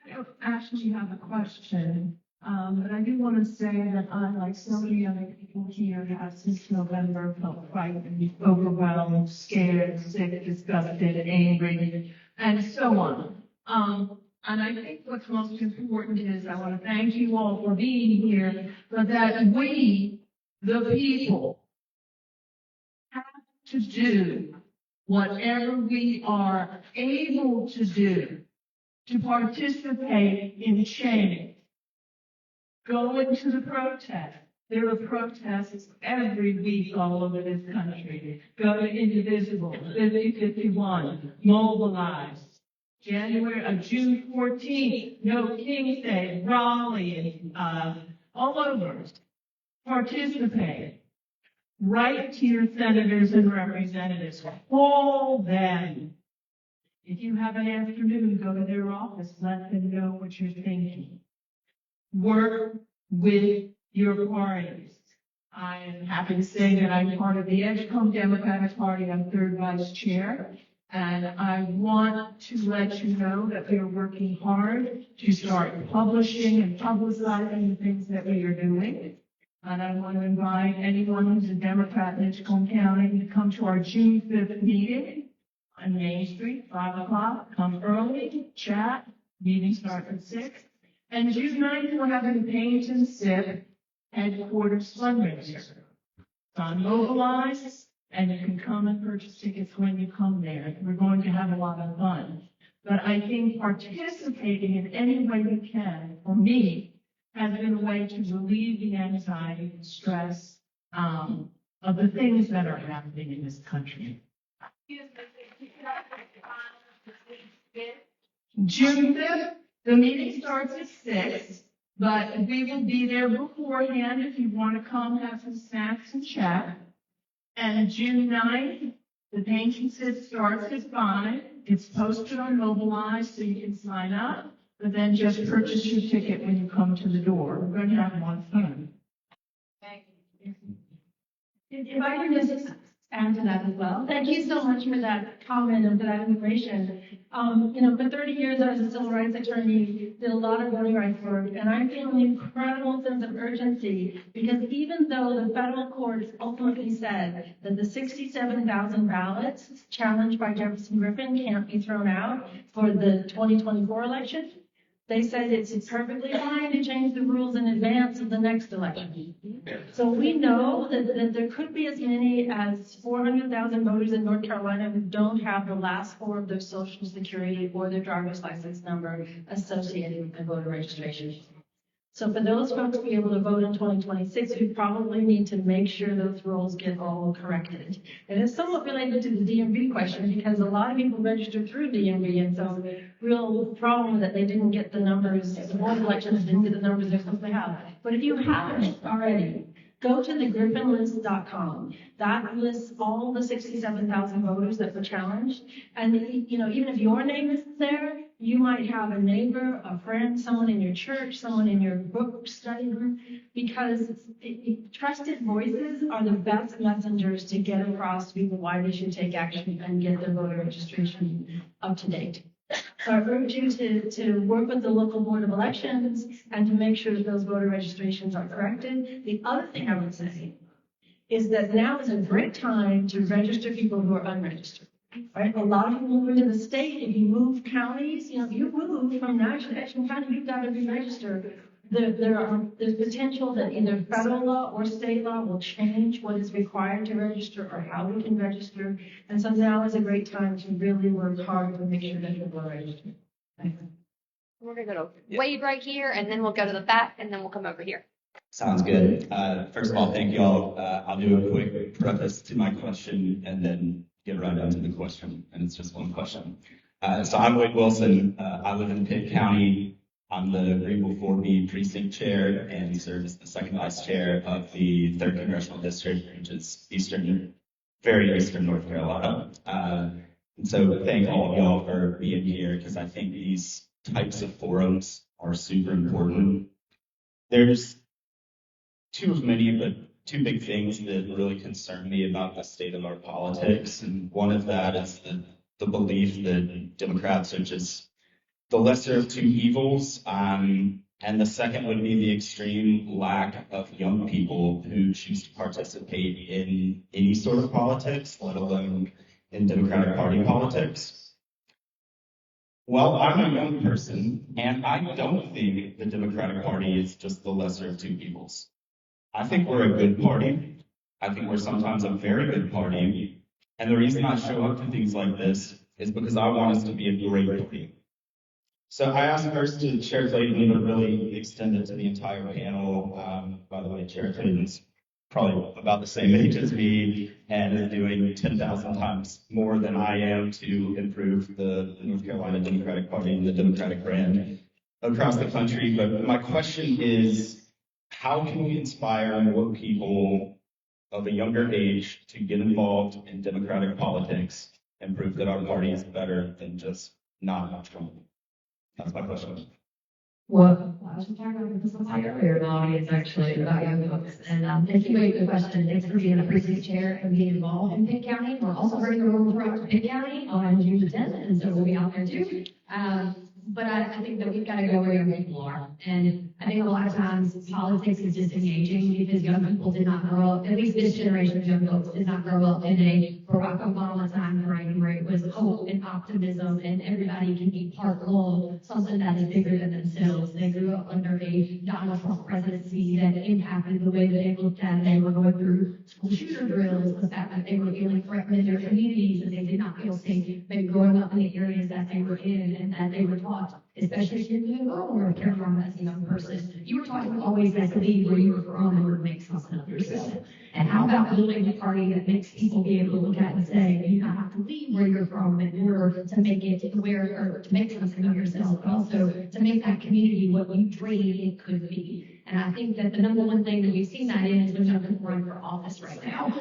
I don't actually have a question, but I do want to say that I, like so many other people here, have since November felt frightened, overwhelmed, scared, sick, disgusted, angry, and so on. And I think what's most important is I want to thank you all for being here, but that we, the people, have to do whatever we are able to do to participate in change. Go into the protest. There are protests every week all over this country. Go to Indivisible, 5051, mobilize. June 14th, no King's Day, Raleigh, all over. Participate. Write to your senators and representatives. Call them. If you have an afternoon, go to their office. Let them know what you're thinking. Work with your parties. I am happy to say that I'm part of the Edgecombe Democratic Party. I'm third vice chair. And I want to let you know that we are working hard to start publishing and publicizing the things that we are doing. And I want to invite anyone who's a Democrat in Edgecombe County to come to our June 5th meeting on Main Street, 5 o'clock. Come early, chat. Meeting starts at 6. And June 9th, we're having the Paint and Sip headquarters fundraiser. It's on Mobilize, and you can come and purchase tickets when you come there. We're going to have a lot of fun. But I think participating in any way you can, for me, has been a way to relieve the anxiety and stress of the things that are happening in this country. June 5th, the meeting starts at 6, but we will be there beforehand if you want to come have some snacks and chat. And June 9th, the Paint and Sip starts at 5. It's posted on Mobilize so you can sign up. But then just purchase your ticket when you come to the door. We're going to have a lot of fun. If I can just add to that as well. Thank you so much for that comment and for that information. For 30 years I was a civil rights attorney, did a lot of voting rights work, and I feel an incredible sense of urgency because even though the federal courts ultimately said that the 67,000 ballots challenged by Jefferson Griffin can't be thrown out for the 2024 election, they said it's perfectly fine to change the rules in advance of the next election. So we know that there could be as many as 400,000 voters in North Carolina who don't have the last four of their social security or their driver's license number associated with their voter registration. So for those folks to be able to vote in 2026, we probably need to make sure those rules get all corrected. And it's somewhat related to the DMV question because a lot of people registered through DMV, and so the real problem that they didn't get the numbers, the board elections didn't get the numbers they're supposed to have. But if you haven't already, go to the griffinlist.com. That lists all the 67,000 voters that were challenged. And, even if your name isn't there, You might have a neighbor, a friend, someone in your church, someone in your book study group, because trusted voices are the best messengers to get across to people why they should take action and get their voter registration up to date. So I urge you to work with the local board of elections and to make sure that those voter registrations are corrected. The other thing I would say is that now is a great time to register people who are unregistered. Right? A lot of people move into the state. If you move counties, if you move from National to Edgecombe County, you've got to be registered. There's potential that either federal law or state law will change what is required to register or how we can register. And so now is a great time to really work hard to make sure that people are registered. We're gonna go to Wade right here, and then we'll go to the back, and then we'll come over here. Sounds good. First of all, thank you all. I'll do a quick preface to my question and then get right into the question. And it's just one question. So I'm Wade Wilson. I live in Pitt County. I'm the Greenville 4B precinct chair and serve as the second vice chair of the 3rd Congressional District, which is very eastern North Carolina. And so thank all of y'all for being here, because I think these types of forums are super important. There's two of many, but two big things that really concern me about the state of our politics. And one of that is the belief that Democrats are just the lesser of two evils. And the second would be the extreme lack of young people who choose to participate in any sort of politics, let alone in Democratic Party politics. Well, I'm a young person, and I don't think the Democratic Party is just the lesser of two evils. I think we're a good party. I think we're sometimes a very good party. And the reason I show up to things like this is because I want us to be a great party. So I asked first to Chair Clayton to really extend it to the entire panel. By the way, Chair Clayton's probably about the same age as me and is doing 10,000 times more than I am to improve the North Carolina Democratic Party and the Democratic brand across the country. But my question is, how can we inspire more people of a younger age to get involved in Democratic politics and prove that our party is better than just not Trump? That's my question. Well, I was talking about this earlier, Melanie, it's actually about young folks. And thank you for the question. Thanks for being a precinct chair and being involved in Pitt County. We're also bringing a roll throughout Pitt County on June the 10th, and so we'll be out there too. But I think that we've got to go where young people are. And I think a lot of times politics is disengaging because young people did not grow up, at least this generation of young folks did not grow up in a Barack Obama time frame where it was hope and optimism and everybody can be part of something that is bigger than themselves. They grew up under a Donald Trump presidency that impacted the way that they looked at it. They were going through school shooter drills, the fact that they were feeling threatened in their communities and they did not feel safe, maybe growing up in the areas that they were in and that they were taught, especially if you're in rural North Carolina as a young person, you were taught to always have to leave where you were from in order to make something of yourself. And how about building a party that makes people be able to look at and say, you don't have to leave where you're from in order to make it where, or to make something of yourself, but also to make that community what you dreamed it could be. And I think that the number one thing that we've seen that in is there's young people running for office right now.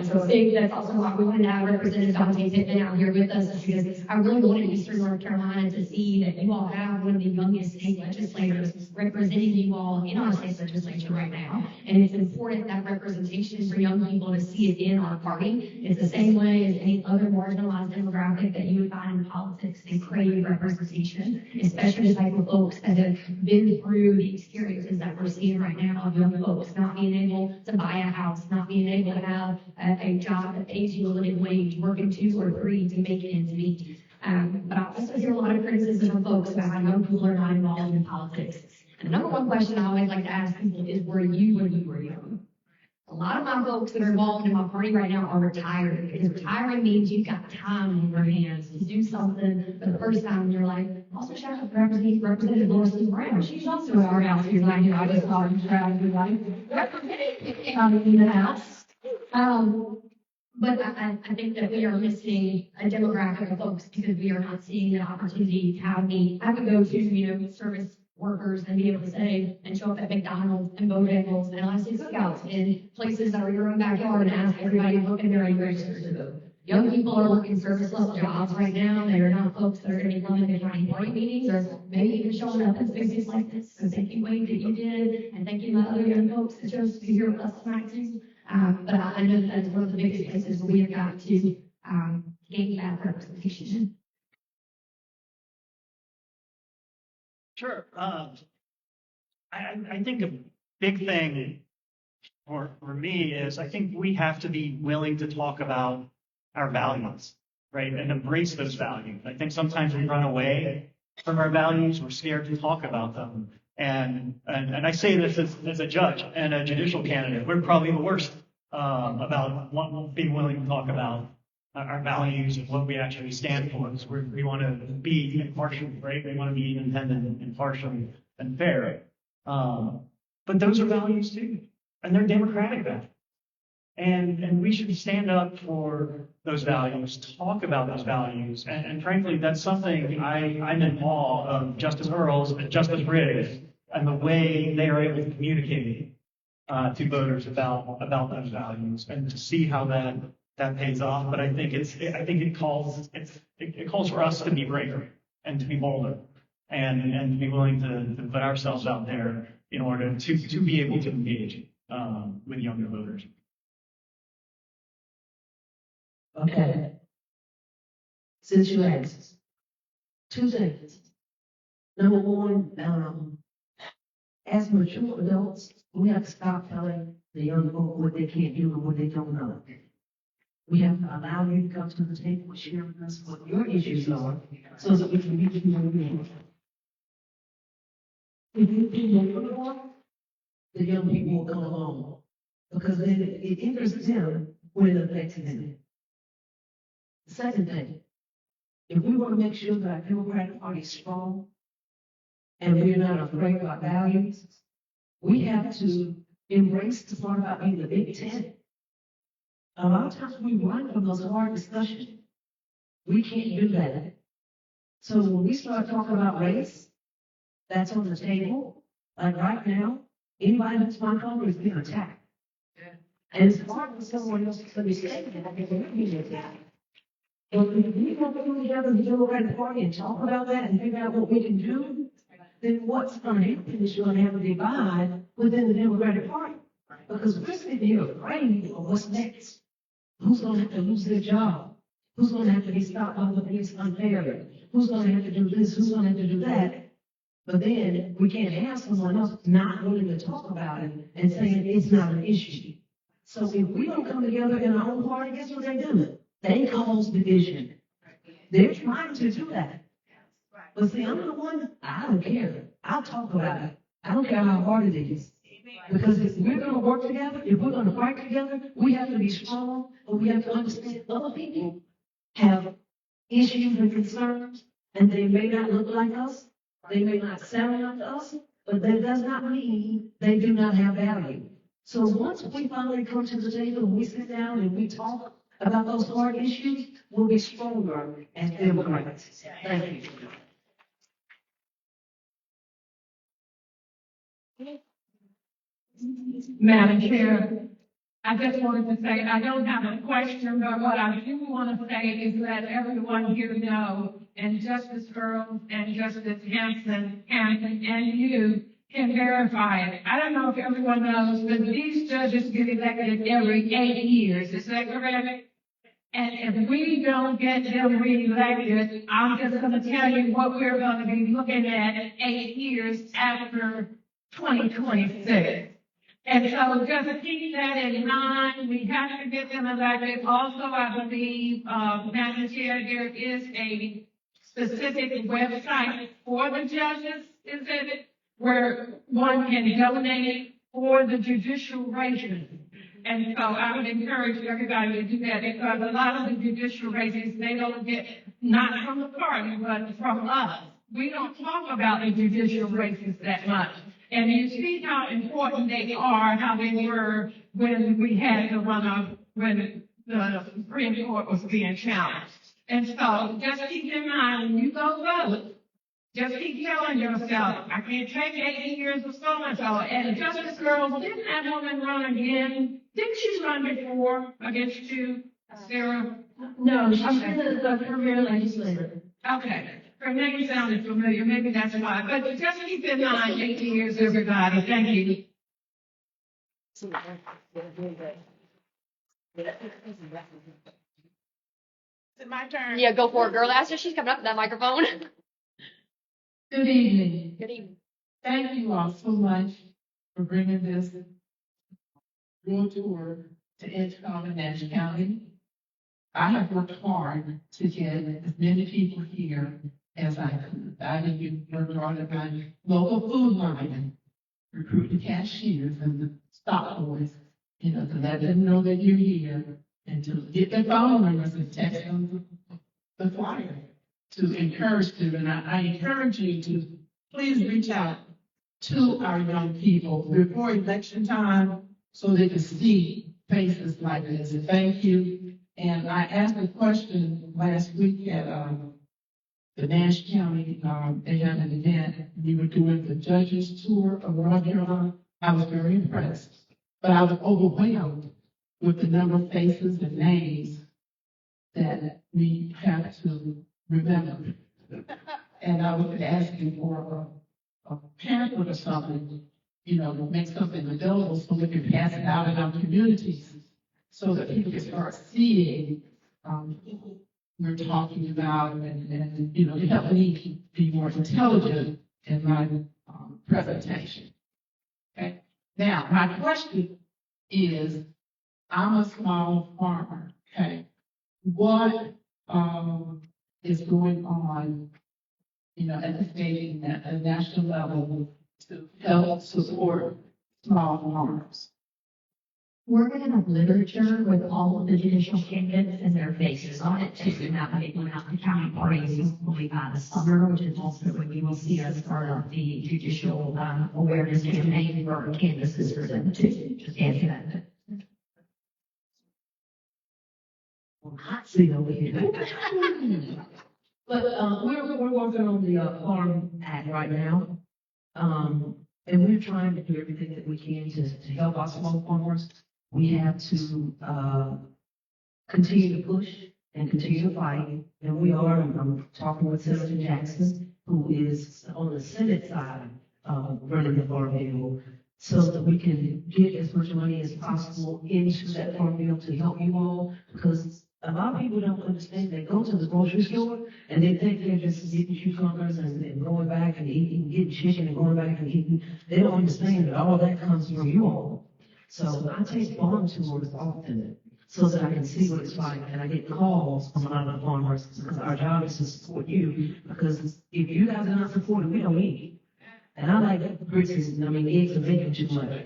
So I think that's also why we wanted to have Representative Dante Pittman out here with us, is because I really wanted Eastern North Carolina to see that you all have one of the youngest state legislators representing you all in our state legislature right now. And it's important that representation for young people to see it in our party. It's the same way as any other marginalized demographic that you would find in politics. They crave representation, especially the type of folks that have been through the experiences that we're seeing right now of young folks not being able to buy a house, not being able to have a job that pays you a living wage, working 2 or 3 to make ends meet. But I also hear a lot of criticism from folks about how young people are not involved in politics. And the number one question I always like to ask people is, were you when you were young? A lot of my folks that are involved in my party right now are retired, because retiring means you've got time in your hands to do something for the first time in your life. Also, shout out to Representative Laura Brown. She's also in our house. She's like, I just thought she's proud of everybody. In the house. But I think that we are missing a demographic of folks because we are not seeing the opportunity to have me go to, service workers and be able to say and show up at McDonald's and Bodegals and Elastic Cookouts in places that are your own backyard and ask everybody to look in there and register to vote. young people are working service level jobs right now. They're not folks that are going to be coming to county board meetings or maybe even showing up at spaces like this. So thank you, Wayne, that you did, and thank you to other young folks that chose to be here with us tonight too. But I know that that's one of the biggest places we have got to gain that representation. Sure. I think a big thing for me is I think we have to be willing to talk about our values, right? And embrace those values. I think sometimes we run away from our values. We're scared to talk about them. And I say this as a judge and a judicial candidate. We're probably the worst about being willing to talk about our values and what we actually stand for. Because we want to be impartial, right? We want to be independent, impartial, and fair. But those are values too, and they're democratic values. And we should stand up for those values, talk about those values, and frankly, that's something I'm in awe of Justice Earls and Justice Riggs and the way they are able to communicate to voters about those values and to see how that pays off. But I think it calls for us to be braver and to be bolder and to be willing to put ourselves out there in order to be able to engage with younger voters. Okay. Since you asked, two things. Number one, as mature adults, we have to stop telling the young folk what they can't do and what they don't know. We have to allow you to come to the table and share with us what your issues are so that we can meet you where you are. If you do more, the young people will come along because then it interests them when it affects them. The second thing, if we want to make sure that our Democratic Party is strong and we're not afraid of our values, we have to embrace the part about being the big tent. A lot of times we run from those hard discussions. We can't do that. So when we start talking about race, that's on the table. Like right now, anybody who's my color is being attacked. And it's hard for someone else to be saying that because they're being attacked. But if we don't come together as a Democratic Party and talk about that and figure out what we can do, then what's going to happen is you're going to have a divide within the Democratic Party. Because we're sitting here afraid of what's next. Who's going to have to lose their job? Who's going to have to be stopped by the police unfairly? Who's going to have to do this? Who's going to have to do that? But then we can't have someone else not willing to talk about it and saying it's not an issue. So if we don't come together in our own party, guess what they do? They cause division. They're trying to do that. But see, I'm the one, I don't care. I'll talk about it. I don't care how hard it is. Because if we're going to work together, if we're going to fight together, we have to be strong, and we have to understand other people have issues and concerns, and they may not look like us, they may not sound like us, but that does not mean they do not have value. So once we finally come to the table and we sit down and we talk about those hard issues, we'll be stronger as Democrats. Thank you. Madam Chair, I just wanted to say, I don't have a question, but what I do want to say is let everyone here know, and Justice Earls and Justice Hampton, and you can verify it. I don't know if everyone knows, but these judges get elected every 8 years. Is that correct? And if we don't get them reelected, I'm just going to tell you what we're going to be looking at 8 years after 2026. And so just keep that in mind. We have to get them elected. Also, I believe, Madam Chair, there is a specific website for the judges, is it? Where one can donate for the judicial races. And so I would encourage everybody to do that because a lot of the judicial races, they don't get, not from the party, but from us. We don't talk about the judicial races that much. And you see how important they are, how they were when we had the runoff, when the Supreme Court was being challenged. And so just keep in mind, when you go vote, just keep telling yourself, I can't take 8 years of so-and-so. And Justice Earls, didn't that woman run again? Didn't she run before against you? Sarah? No, I'm the career legislator. Okay. Her name sounded familiar. Maybe that's why. But just keep in mind, 18 years, everybody. Thank you. Is it my turn? Yeah, go for it, girl. Ask her. She's coming up to that microphone. Good evening. Good evening. Thank you all so much for bringing this world tour to Edgecombe and Nash County. I have worked hard to get as many people here as I could. I even worked hard at my local food line, recruiting cashiers and the stock boys, to let them know that you're here and to get their phone numbers and text them the flyer to encourage them. And I encourage you to please reach out to our young people before election time so they can see faces like this. And thank you. And I asked a question last week at the Nash County, they had an event. We were doing the judges tour of North Carolina. I was very impressed, but I was overwhelmed with the number of faces and names that we have to remember. And I was asking for a pamphlet or something, to make something available so we can pass it out in our communities so that people can start seeing we're talking about and to help me be more intelligent in my presentation. Okay. Now, my question is, I'm a small farmer. Okay. What is going on, at the state and at the national level to help support small farmers? We're going to have literature with all of the judicial candidates and their faces on it too. And that will be going out to county parties hopefully by the summer, which is also when you will see us start up the judicial awareness campaign for our canvases for them too. Just answer that. Hot seat over here. But we're working on the Farm Act right now. And we're trying to do everything that we can to help our small farmers. We have to continue to push and continue to fight. And we are, I'm talking with Senator Jackson, who is on the Senate side running the farm bill, so that we can get as much money as possible into that farm bill to help you all. Because a lot of people don't understand. They go to the grocery store and they think they're just getting cucumbers and going back and eating, getting chicken and going back and eating. They don't understand that all that comes from you all. So I take farm tours often so that I can see what it's like. And I get calls from a lot of the farmers because our job is to support you. Because if you guys are not supported, we don't eat. And I like grits and eggs and bacon too much.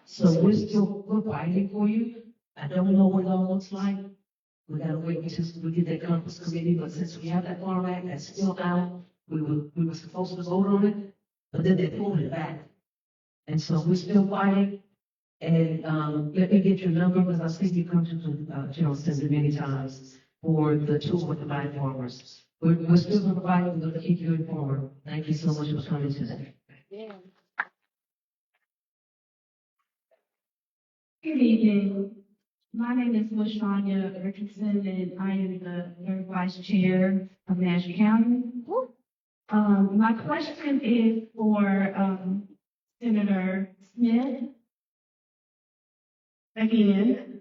So we're fighting for you. I don't know what it all looks like. We gotta wait until we get that conference committee, but since we have that Farm Act that's still out, we were supposed to vote on it, but then they pulled it back. And so we're still fighting. And let me get your number because I see you come to the General Assembly many times for the tour with the black farmers. We're still gonna fight and we're gonna keep you informed. Thank you so much for coming today. Yeah. Good evening. My name is LaShanya Richardson, and I am the third vice chair of Nash County. My question is for Senator Smith. Again,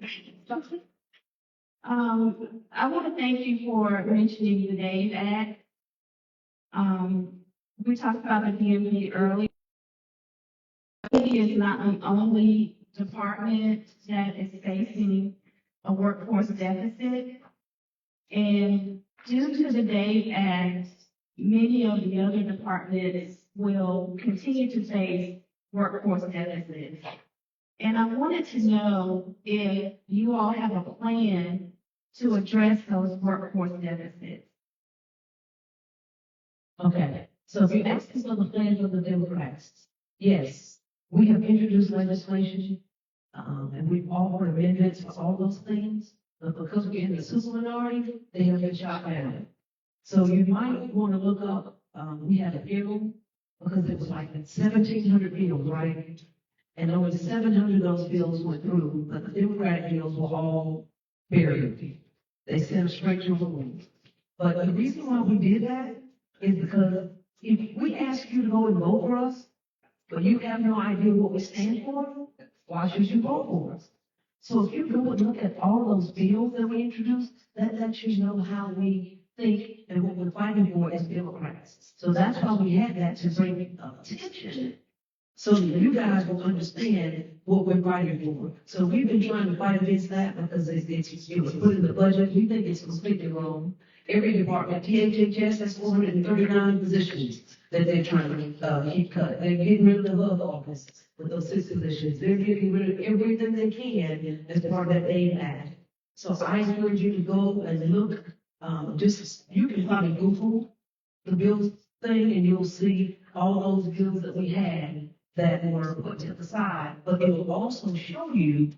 I want to thank you for mentioning the DAVE Act. We talked about the DMV earlier. It is not an only department that is facing a workforce deficit. And due to the DAVE Act, many of the other departments will continue to face workforce deficits. And I wanted to know if you all have a plan to address those workforce deficits. Okay, so if you're asking for the plans of the Democrats, yes, we have introduced legislation, and we've offered amendments for all those things, but because we're in the super minority, they have been shot down. So you might want to look up, we had a bill, because it was like 1,700 bills, right? And only 700 of those bills went through, but the Democratic bills were all buried people. They sent them straight to the rooms. But the reason why we did that is because if we ask you to go and vote for us, but you have no idea what we stand for, why should you vote for us? So if you go and look at all those bills that we introduced, that lets you know how we think and what we're fighting for as Democrats. So that's why we had that to bring attention, so that you guys will understand what we're fighting for. So we've been trying to fight against that because it was put in the budget. We think it's completely wrong. Every department, THHS has 439 positions that they're trying to keep cut. They're getting rid of the hub office with those 6 positions. They're getting rid of everything they can as part of that aid act. So I encourage you to go and look. You can probably Google the bills thing and you'll see all those bills that we had that were put to the side, but it will also show you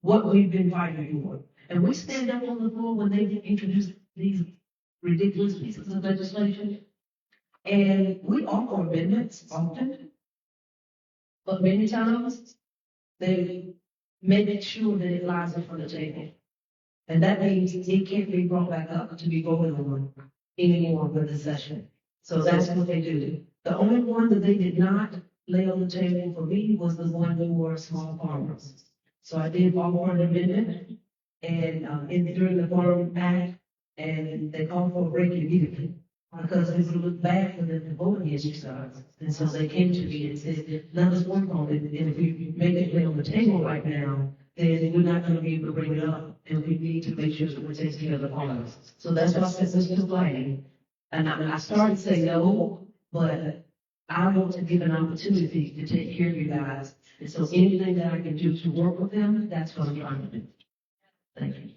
what we've been fighting for. And we stand up on the floor when they introduce these ridiculous pieces of legislation, and we offer amendments often, but many times they make sure that it lies in front of the table. And that means it can't be brought back up to be voted on anymore with the session. So that's what they do. The only one that they did not lay on the table for me was the one for small farmers. So I did offer an amendment and during the Farm Act, and they called for a break immediately because it would look bad for them to vote against you guys. And so they came to me and said, let us work on it. And if you make it lay on the table right now, then we're not going to be able to bring it up. And we need to make sure that we're taking care of the farmers. So that's why I said, let's do fighting. And I started to say no, but I want to give an opportunity to take care of you guys. And so anything that I can do to work with them, that's what I'm trying to do. Thank you.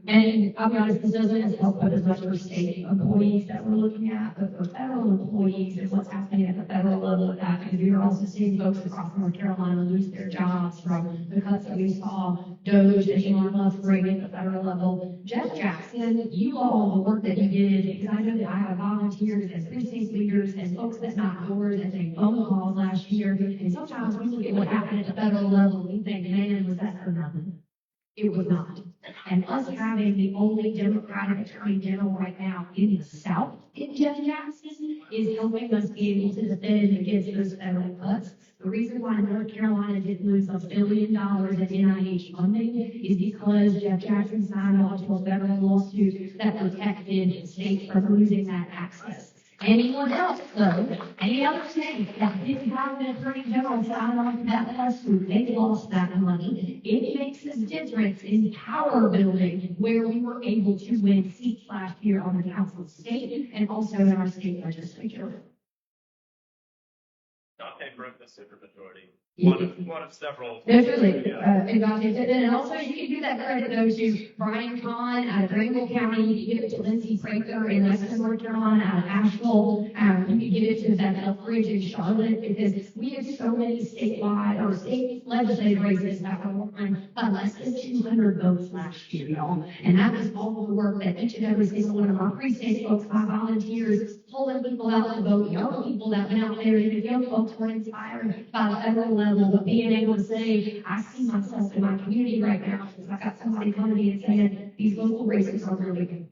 And I'll be honest, this doesn't help as much for state employees that we're looking at, but for federal employees and what's happening at the federal level of that, because you're also seeing folks across North Carolina lose their jobs from the cuts that we saw, DOGE and Elon Musk bring at the federal level. Jeff Jackson, you all, the work that you did, because I know that I have volunteers as precinct leaders and folks that knocked doors and made phone calls last year, and sometimes we look at what happened at the federal level and we think, man, was that for nothing? It was not. And us having the only Democratic Attorney General right now in the South in Jeff Jackson is helping us be able to defend against those federal cuts. The reason why North Carolina didn't lose $1 billion in NIH funding is because Jeff Jackson signed on to a federal lawsuit that protected states from losing that access. Anyone else, though, any other state that didn't have an attorney general sign on to that lawsuit, they lost that money. It makes a difference in power building, where we were able to win seats last year on the council of state and also in our state legislature. Dante broke the supermajority. Yeah. One of several. Definitely. And also, you can do that credit though to Brian Kahn out of Granville County. You can give it to Lindsey Praker in Western North Carolina out of Asheville. You can give it to Beth Elfridge in Charlotte, because we have so many statewide or state legislative races that were won by less than 200 votes last year, y'all. And that was all the work that each and every single one of our precinct folks, my volunteers, pulling people out to vote, young people that went out there, and young folks were inspired by the federal level, but being able to say, I see myself in my community right now, because I got somebody coming to me and saying, these local races are really good.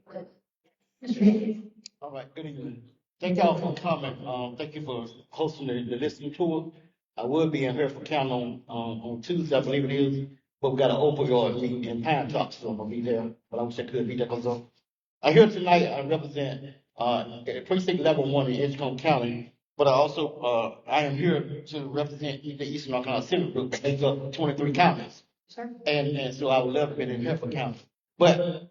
Mr. Higgins. All right, good evening. Thank y'all for coming. Thank you for hosting the listening tour. I will be in Hereford County on Tuesday, I believe it is, but we got an opioid meeting in Pine Top, so I'm gonna be there, but I wish I could be there, because I here tonight, I represent precinct level 1 in Edgecombe County, but I am here to represent the Eastern North Carolina Civic Group that makes up 23 counties. Sure. And so I would love to be in Hereford County. But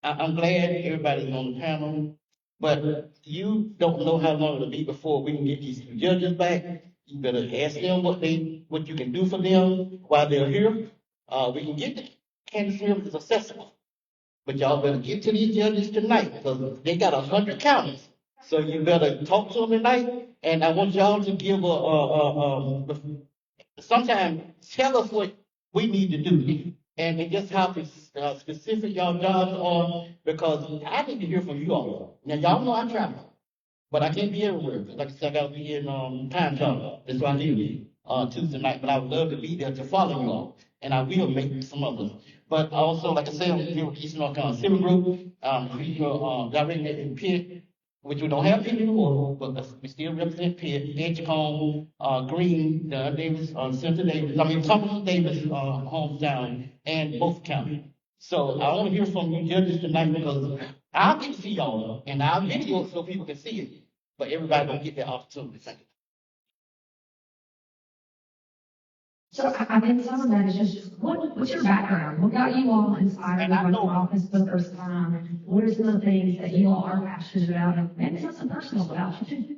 I'm glad everybody's on the panel, but you don't know how long it'll be before we can get these judges back. You better ask them what you can do for them while they're here. We can get the Kansas River is accessible. But y'all better get to these judges tonight, because they got 100 counties. So you better talk to them tonight, and I want y'all to give sometime tell us what we need to do, and just how specific y'all jobs are, because I need to hear from you all. Now y'all know I travel, but I can't be everywhere. Like I said, I gotta be in time zone. That's why I need Tuesday night, but I would love to be there to follow you all, and I will make some others. But also, like I said, I'm here with East North Carolina Civil Group, regional, director in Pitt, which we don't have Pitt anymore, but we still represent Pitt, Edgecombe, Green, Davis, Central Davis, Thomas Davis, hometown, and both counties. So I want to hear from you judges tonight because I'll get to see y'all, and I'll video it so people can see it, but everybody don't get that opportunity. Thank you. So I think some of that is just, what's your background? What got you all inspired to run for office for the first time? What are some of the things that you all are passionate about, and maybe something personal about you?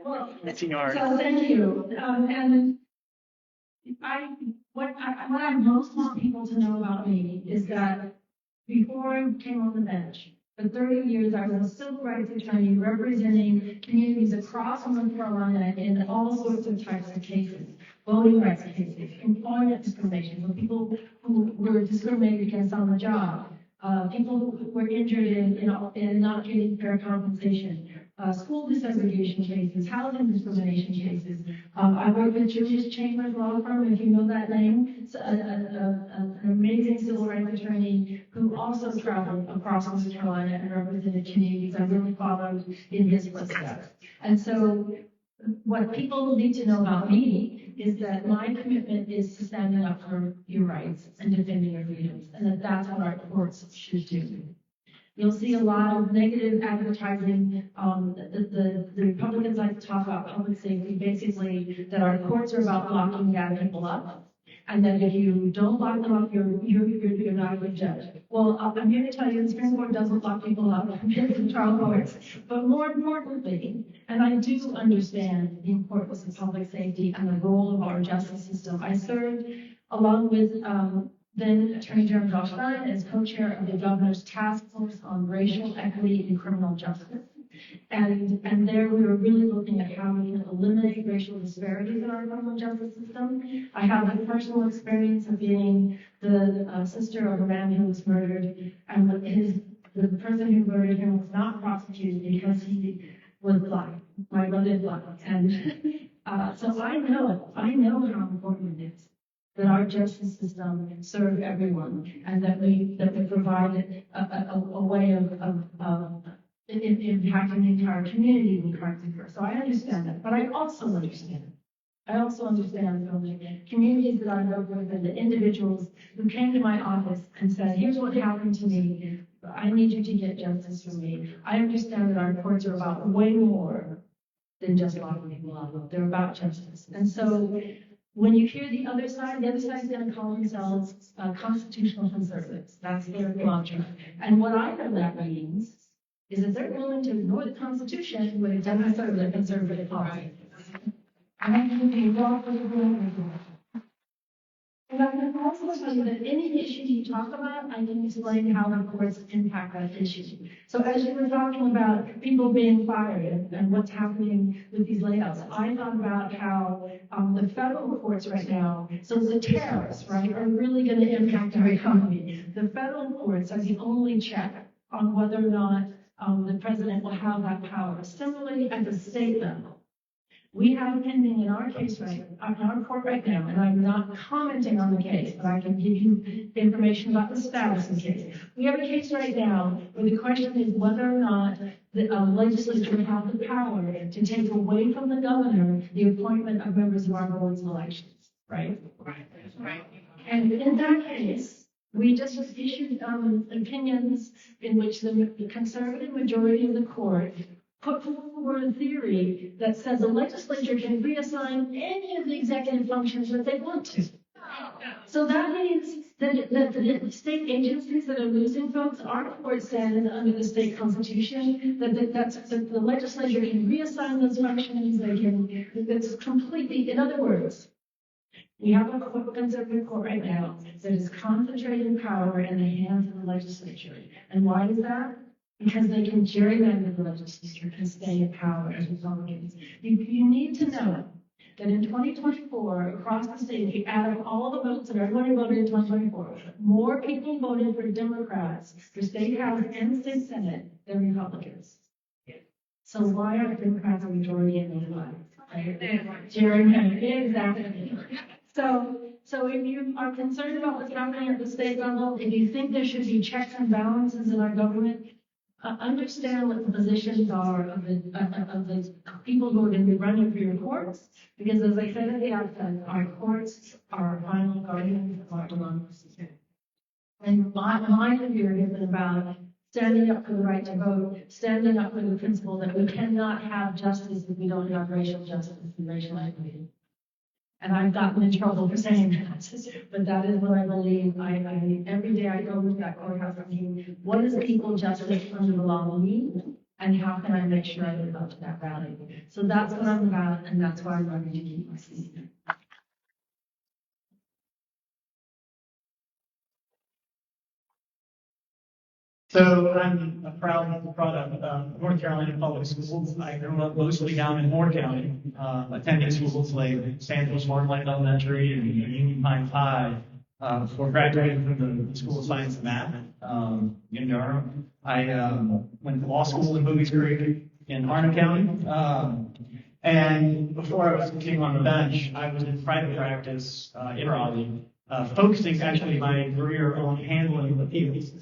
Well, so thank you. And what I most want people to know about me is that before I came on the bench, for 30 years, I was a civil rights attorney representing communities across North Carolina in all sorts of types of cases, voting rights cases, employment discrimination, for people who were discriminated against on the job, people who were injured in not getting fair compensation, school desegregation cases, housing discrimination cases. I work with Julius Chambers Law Firm, if you know that name. It's an amazing civil rights attorney who also traveled across North Carolina and represented communities. I really followed in his footsteps. And so what people need to know about me is that my commitment is to standing up for your rights and defending your freedoms, and that's what our courts should do. You'll see a lot of negative advertising. The Republicans like to talk about public safety, basically that our courts are about locking bad people up, and that if you don't lock them up, you're not a good judge. Well, I'm here to tell you, the Supreme Court doesn't lock people up in trial courts. But more importantly, and I do understand the importance of public safety and the role of our justice system. I served along with then Attorney General Josh Stein as co-chair of the governor's task force on racial equity in criminal justice. And there we were really looking at how we can eliminate racial disparities in our criminal justice system. I have a personal experience of being the sister of a man who was murdered, and the person who murdered him was not prosecuted because he was black. My brother is black. And so I know how important it is that our justice system serve everyone, and that we provide a way of impacting the entire community we try to do. So I understand that, but I also understand from the communities that I work with and the individuals who came to my office and said, here's what happened to me. I need you to get justice for me. I understand that our courts are about way more than just locking people up. They're about justice. And so when you hear the other side is going to call themselves constitutional conservatives. That's their mantra. And what I know that means is that they're willing to ignore the Constitution when it doesn't serve their conservative policy. And I can be wrong for the and I can also tell you that any issue you talk about, I can explain how the courts impact that issue. So as you were talking about people being fired and what's happening with these layoffs, I thought about how the federal courts right now, so the tariffs, right, are really going to impact our economy. The federal courts are the only check on whether or not the president will have that power. Similarly, at the state level, we have pending in our case in our court right now, and I'm not commenting on the case, but I can give you information about the status of the case. We have a case right now where the question is whether or not the legislature would have the power to take away from the governor the appointment of members of our boards of elections, right? Right. And in that case, we just issued opinions in which the conservative majority of the court put forward a theory that says the legislature can reassign any of the executive functions that they want to. So that means that the state agencies that are losing folks, our court says under the state constitution that the legislature can reassign those functions. That's completely, in other words, we have a conservative court right now that is concentrating power in the hands of the legislature. And why is that? Because they can gerrymander the legislature and stay in power as Republicans. You need to know that in 2024, across the state, if you add up all the votes that everybody voted in 2024, more people voted for Democrats for state house and state senate than Republicans. So why are Democrats a majority in those lines? Gerrymandering, exactly. So if you are concerned about what's happening at the state level, if you think there should be checks and balances in our government, understand what the positions are of the people who are going to be running for your courts. Because as I said at the outset, our courts are final guardians of our democracy. And my career has been about standing up for the right to vote, standing up for the principle that we cannot have justice if we don't have racial justice and racial equity. And I've gotten in trouble for saying that, but that is what I believe. Every day I go to that courthouse thinking, what does equal justice under the law mean? And how can I make sure I live up to that value? So that's what I'm about, and that's why I'm running to keep my seat. So I'm a proud product of North Carolina Public Schools. I grew up mostly down in Moore County, attending schools like San Jose Farmland Elementary and Union Pines High. Before graduating from the School of Science and Math in Durham, I went to law school in Boobies Creek in Harnett County. And before I came on the bench, I was in private practice in Raleigh. Focusing actually my career on handling appeals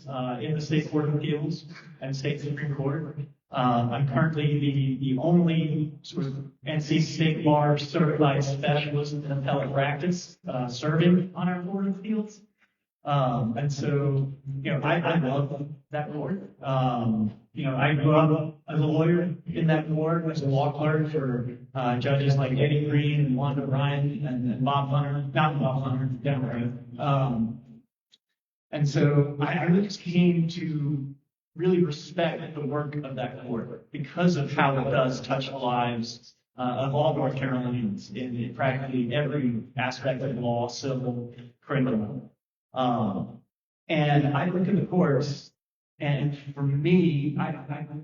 in the State Court of Appeals and State Supreme Court. I'm currently the only sort of NC State Bar certified specialist in appellate practice serving on our Court of Appeals. And so, I love that court. I grew up as a lawyer in that court, as a law clerk for judges like Eddie Green and Wanda Ryan and Bob Hunter, not Bob Hunter, Democrat. And so I just came to really respect the work of that court because of how it does touch the lives of all North Carolinians in practically every aspect of law, civil, criminal. And I look at the courts, and for me, I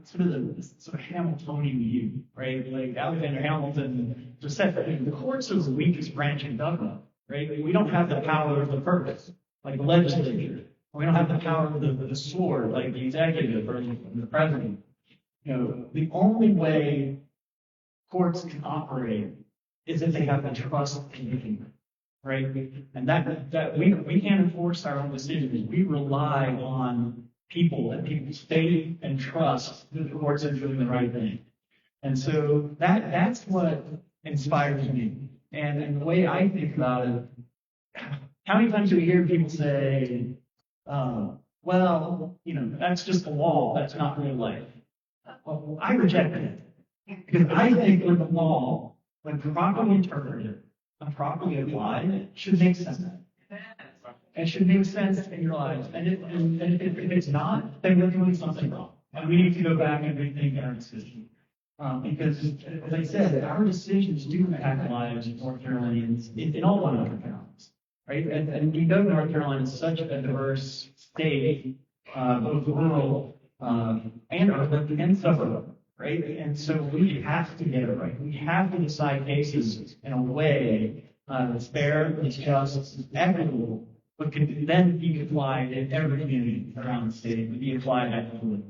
sort of Hamiltonian view, right? Like Alexander Hamilton just said, the courts are the weakest branch in government, right? We don't have the power of the purse, like the legislature. We don't have the power of the sword, like the executive or the president. The only way courts can operate is if they have the trust in the people. Right? And that we can't enforce our own decisions. We rely on people and people's faith and trust that the courts are doing the right thing. And so that's what inspires me. And the way I think about it, how many times do we hear people say, that's just the law, that's not real life. Well, I reject it. Because I think with the law, when properly interpreted, and properly applied, should make sense. It should make sense in your lives. And if it's not, then we're doing something wrong. And we need to go back and rethink our decision. Because, as I said, our decisions do impact the lives of North Carolinians in all 100 counties. Right? And we know North Carolina is such a diverse state, both rural and urban and suburban. Right? And so we have to get it right. We have to decide cases in a way that's fair, that's just, that's equitable, but can then be applied in every community around the state, and be applied equitably.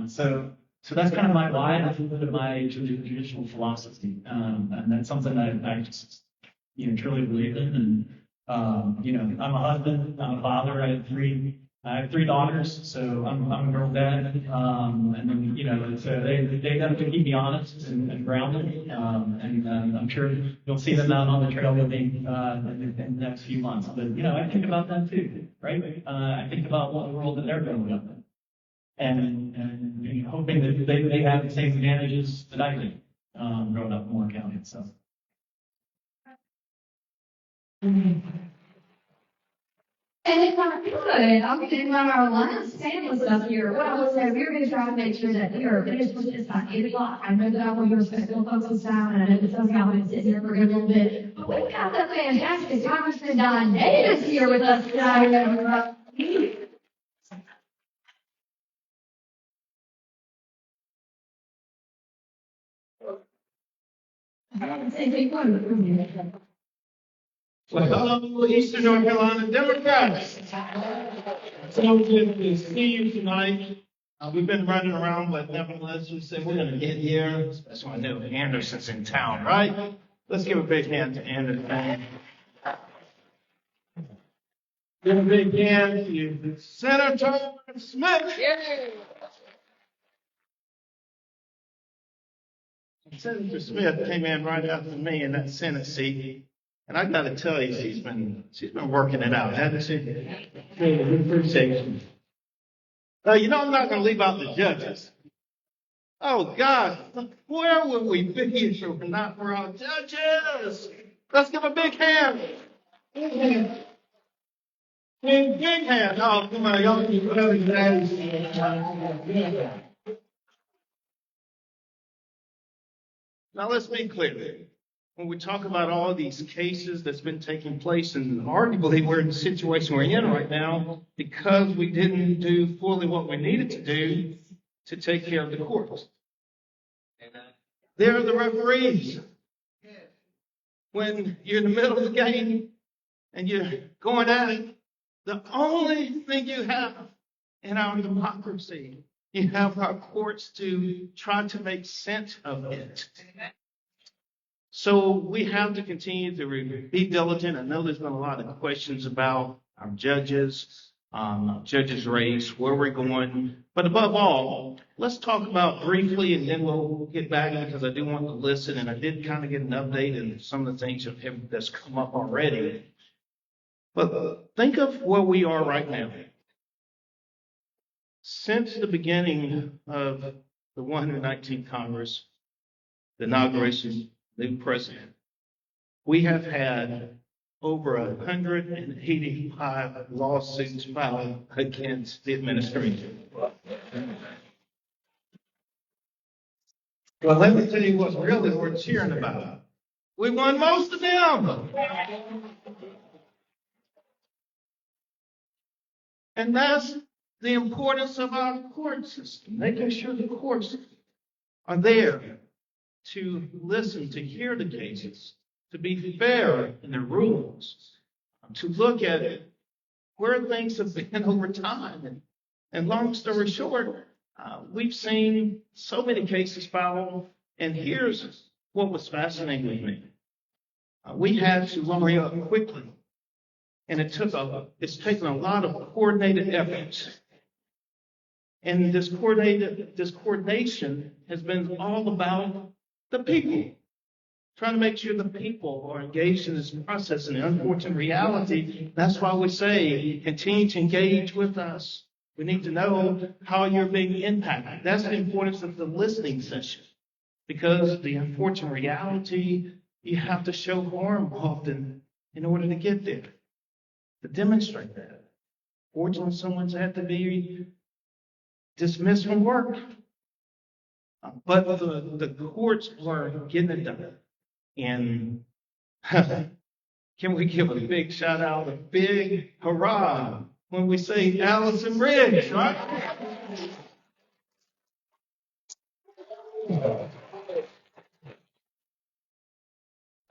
So that's kind of my why, that's a little bit of my judicial philosophy. And that's something that I just, truly believe in. And, I'm a husband, I'm a father, I have three daughters, so I'm a girl dad, and then, so they have to keep me honest and grounded, and I'm sure you'll see them out on the trail with me in the next few months. But, I think about them too, right? I think about what world that they're growing up in, and hoping that they have the same advantages that I did growing up in Moore County, so. And it's not good. I'm thinking about our last panel stuff here. What I will say, we're going to try to make sure that we are finished with this by 8 o'clock. I know that I want your respectful folks this time, and I know that some of y'all have been sitting here for a good little bit. But we've got the fantastic Congressman Don Davis here with us tonight. Well, hello, Eastern North Carolina Democrats. So good to see you tonight. We've been running around, but nevertheless, we said we're gonna get here. That's why I know Anderson's in town, right? Let's give a big hand to Anderson. Give a big hand to Senator Smith. Senator Smith came in right after me in that Senate seat, and I got to tell you, she's been working it out, hasn't she? We appreciate you. I'm not going to leave out the judges. Oh God, where would we be if it were not for our judges? Let's give a big hand. Big hand. Big hand. Oh, come on, y'all keep having that. Now let's be clear. When we talk about all these cases that's been taking place, and arguably we're in the situation we're in right now because we didn't do fully what we needed to do to take care of the courts. They're the referees. When you're in the middle of the game and you're going at it, the only thing you have in our democracy, you have our courts to try to make sense of it. So we have to continue to be diligent. I know there's been a lot of questions about our judges race, where we're going. But above all, let's talk about briefly, and then we'll get back because I do want to listen. And I did kind of get an update in some of the things that's come up already. But think of where we are right now. Since the beginning of the 119th Congress, the inauguration of the new president, we have had over 185 lawsuits filed against the administration. Well, let me tell you what's really worth cheering about. We won most of them. And that's the importance of our court system, making sure the courts are there to listen, to hear the cases, to be fair in their rulings, to look at where things have been over time. And long story short, we've seen so many cases filed, and here's what was fascinating with me. We had to hurry up quickly, and it's taken a lot of coordinated efforts. And this coordination has been all about the people, trying to make sure the people are engaged in this process. And the unfortunate reality, that's why we say, continue to engage with us. We need to know how you're being impacted. That's the importance of the listening session, because the unfortunate reality, you have to show harm often in order to get there, to demonstrate that. Fortunately, someone's had to be dismissed from work. But the courts were getting it done. And can we give a big shout out, a big hurrah when we say Allison Riggs, right?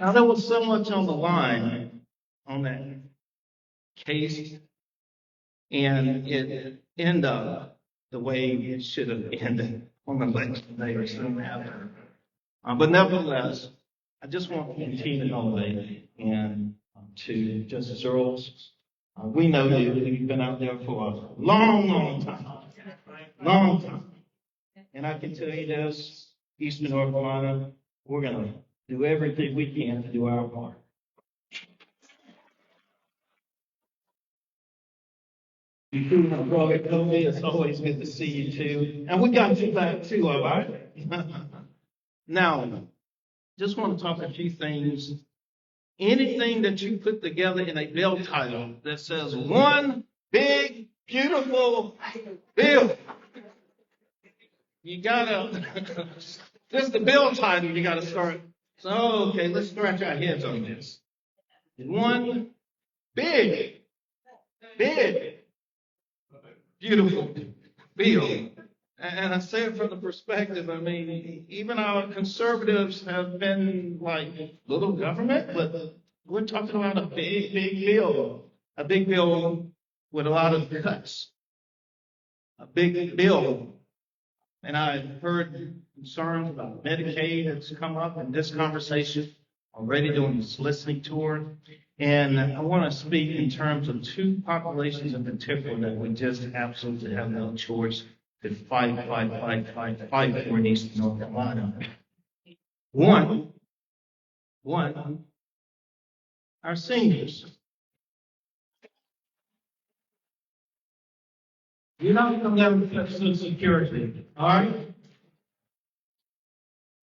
Now, there was so much on the line on that case, and it ended up the way it should have ended on the election day or soon after. But nevertheless, I just want to continue to elevate and to Justice Earls. We know you. You've been out there for a long, long time. Long time. And I can tell you this, Eastern North Carolina, we're going to do everything we can to do our part. You too, my brother Kobe. It's always good to see you too. And we got you back too, all right? Now, just want to talk a few things. Anything that you put together in a bill title that says one big, beautiful bill, you gotta, just the bill title, you gotta start. So, okay, let's scratch our heads on this. One big, beautiful bill. And I say it from the perspective, I mean, even our conservatives have been like little government, but we're talking about a big bill. A big bill with a lot of cuts. A big bill And I've heard concerns about Medicaid that's come up in this conversation already during this listening tour. And I want to speak in terms of two populations in particular that we just absolutely have no choice to fight for in Eastern North Carolina. One, our seniors. You're not going to have Social Security, all right?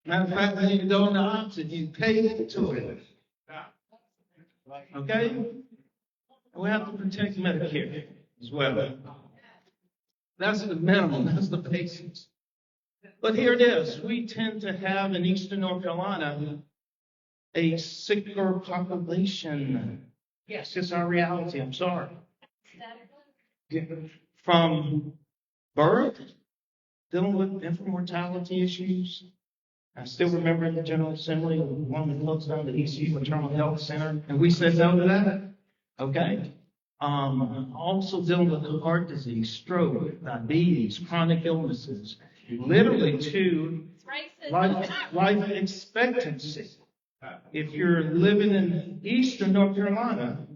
Matter of fact, when you go on the opposite, you pay into it. Okay? And we have to protect Medicare as well. That's the minimum, that's the basics. But here it is. We tend to have in Eastern North Carolina a sicker population. Yes, it's our reality. I'm sorry. From birth, dealing with infant mortality issues. I still remember in the General Assembly, we wanted to close down the ECU Maternal Health Center, and we said no to that. Okay. Also dealing with heart disease, stroke, diabetes, chronic illnesses, literally to life expectancy. If you're living in Eastern North Carolina,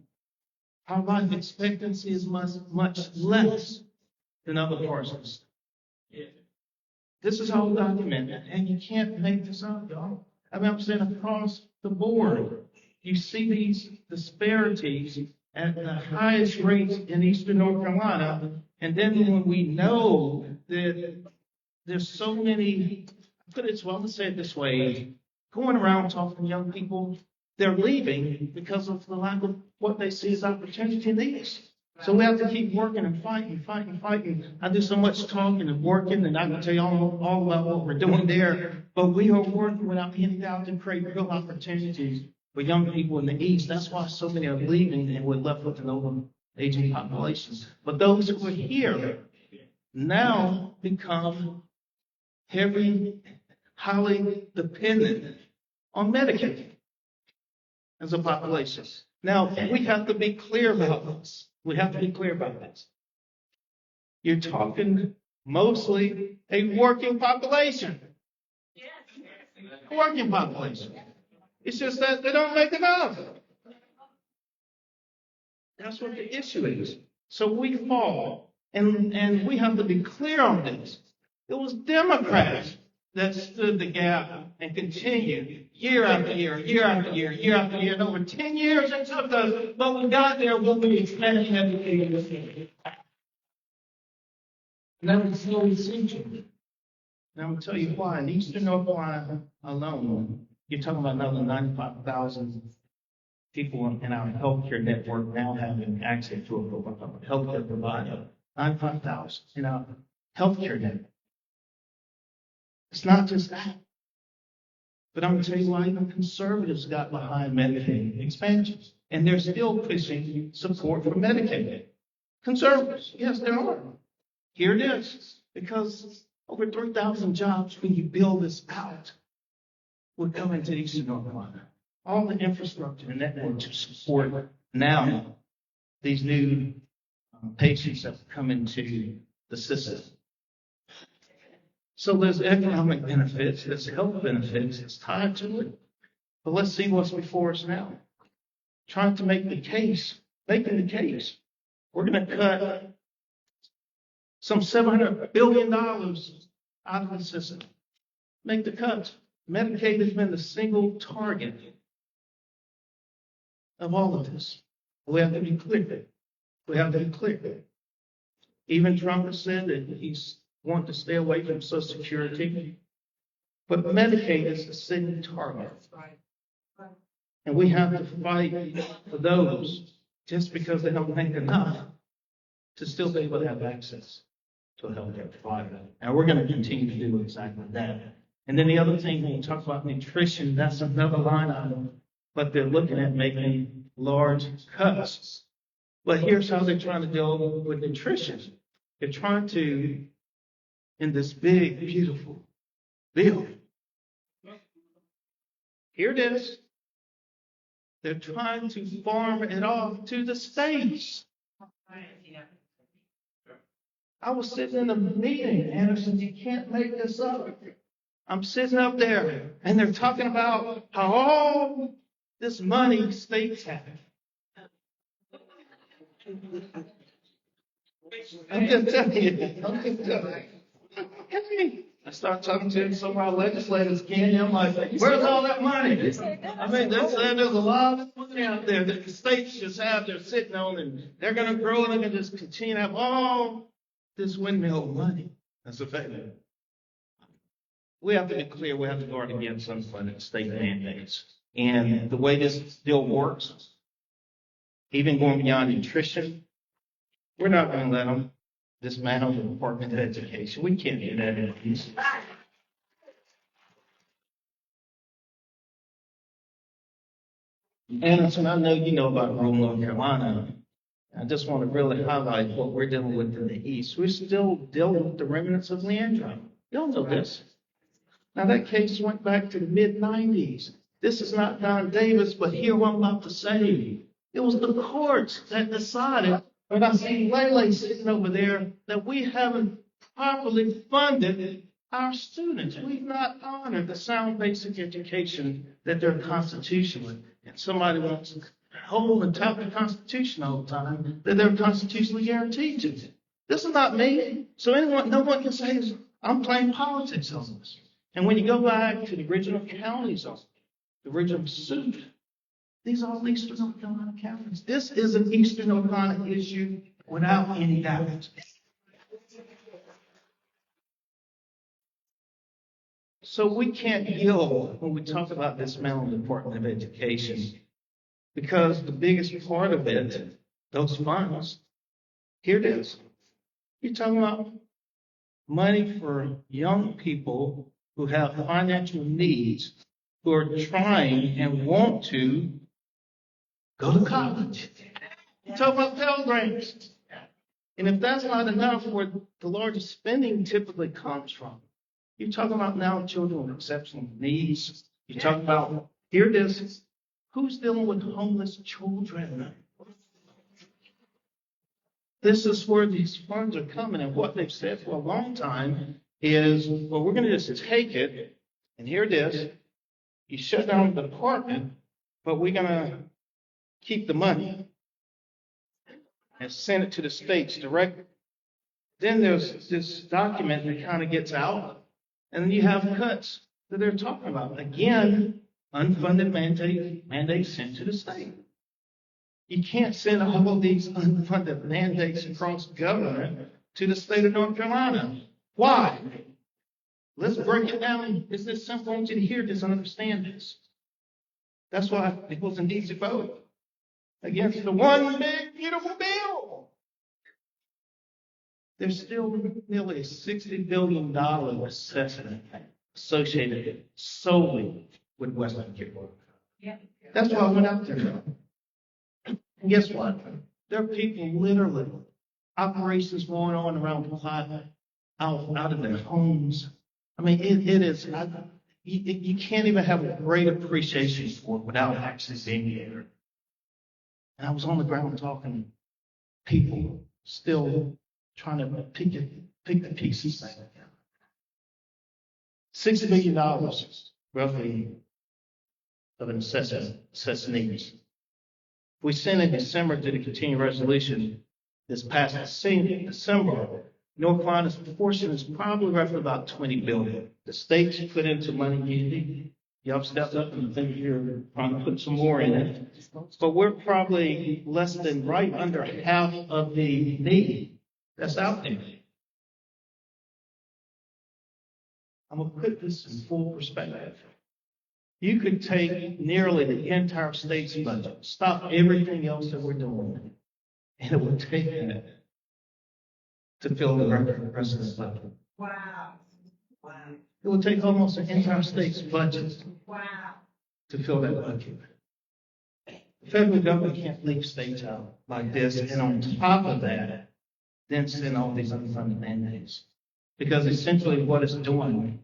our life expectancy is much less than other parts of the state. This is all documented, and you can't make this up, y'all. I mean, I'm saying across the board, you see these disparities at the highest rates in Eastern North Carolina, and then when we know that there's so many, I'm going to say it this way, going around talking to young people, they're leaving because of the lack of what they see as opportunity in these. So we have to keep working and fighting. I do so much talking and working, and I can tell you all about what we're doing there. But we are working without any doubt to create real opportunities for young people in the East. That's why so many are leaving, and we're left with an over-aging population. But those who are here now become highly dependent on Medicaid as a population. Now, we have to be clear about this. You're talking mostly a working population. Working population. It's just that they don't make enough. That's what the issue is. So we fall, and we have to be clear on this. It was Democrats that stood the gap and continued year after year. And over 10 years it took us, but we got there when we expanded everything. And that was so essential. Now I'm going to tell you why. In Eastern North Carolina alone, you're talking about another 95,000 people in our healthcare network now having access to a healthcare provider. 95,000 in our healthcare network. It's not just that. But I'm going to tell you why even conservatives got behind Medicaid expansions. And they're still pushing support for Medicaid. Conservatives, yes, there are. Here it is. Because over 3,000 jobs, when you build this out, will come into Eastern North Carolina. All the infrastructure and network to support now these new patients that come into the system. So there's economic benefits, there's health benefits, it's tied to it. But let's see what's before us now. Trying to make the case, making the case. We're going to cut some $700 billion out of the system. Make the cuts. Medicaid has been the single target of all of this. We have to be clear. Even Trump has said that he's want to stay away from Social Security. But Medicaid is the single target. And we have to fight for those just because they don't make enough to still be able to have access to a healthcare provider. And we're going to continue to do exactly that. And then the other thing, when we talk about nutrition, that's another line item. But they're looking at making large cuts. But here's how they're trying to deal with nutrition. They're trying to, in this big, beautiful bill. Here it is. They're trying to farm it off to the states. I was sitting in a meeting, Anderson, you can't make this up. I'm sitting up there and they're talking about how all this money states have. I'm just telling you. I'm just telling you. I start talking to some of our legislators, Kenny. I'm like, where's all that money? I mean, there's a lot of money out there that the states just have, they're sitting on, and they're going to grow, and they're going to just continue to have all this windmill money. That's a fact. We have to be clear, we have to guard against unfunded state mandates. And the way this still works, even going beyond nutrition, we're not going to let them dismantle the Department of Education. We can't do that in peace. Anderson, I know you know about rural North Carolina. I just want to really highlight what we're dealing with in the East. We're still dealing with the remnants of Leandro. Y'all know this. Now, that case went back to the mid-90s. This is not Don Davis, but hear what I'm about to say. It was the courts that decided, when I see Lele sitting over there, that we haven't properly funded our students. We've not honored the sound basic education that they're constitutionally. And somebody wants to hold and tout the Constitution all the time, that they're constitutionally guaranteed to. This is not me. So no one can say I'm playing politics on this. And when you go back to the original counties, the original suit, these are all Eastern North Carolina counties. This is an Eastern North Carolina issue without any doubt. So we can't yield when we talk about this Maryland Department of Education, because the biggest part of it, those funds, here it is. You're talking about money for young people who have financial needs, who are trying and want to go to college. You talk about Pell Grants. And if that's not enough, where the largest spending typically comes from, you're talking about now children with exceptional needs. You're talking about, here it is, who's dealing with homeless children? This is where these funds are coming, and what they've said for a long time is, well, we're going to just take it, and here it is. You shut down the department, but we're going to keep the money and send it to the states directly. Then there's this document that kind of gets out, and then you have cuts that they're talking about. Again, unfunded mandates sent to the state. You can't send all of these unfunded mandates across government to the state of North Carolina. Why? Let's break it down. It's this simple. I want you to hear this and understand this. That's why it was an easy vote against the one big, beautiful bill. There's still nearly a $60 billion assessment associated solely with Western Carolina. That's why I went out there. And guess what? There are people literally, operations going on around the clock, out of their homes. I mean, it is, you can't even have a great appreciation for it without actually being there. And I was on the ground talking to people still trying to pick the pieces back. $6 billion, roughly, of an assessed needs. We sent in December to the continuing resolution this past December. North Carolina's portion is probably roughly about $20 billion. The states put into money unity. Y'all stepped up and think you're trying to put some more in it. But we're probably less than right under half of the need that's out there. I'm going to put this in full perspective. You could take nearly the entire state's budget, stop everything else that we're doing, and it would take that to fill the rest of the budget. Wow. It would take almost the entire state's budget to fill that budget. The federal government can't leave states out like this, and on top of that, then send all these unfunded mandates. Because essentially what it's doing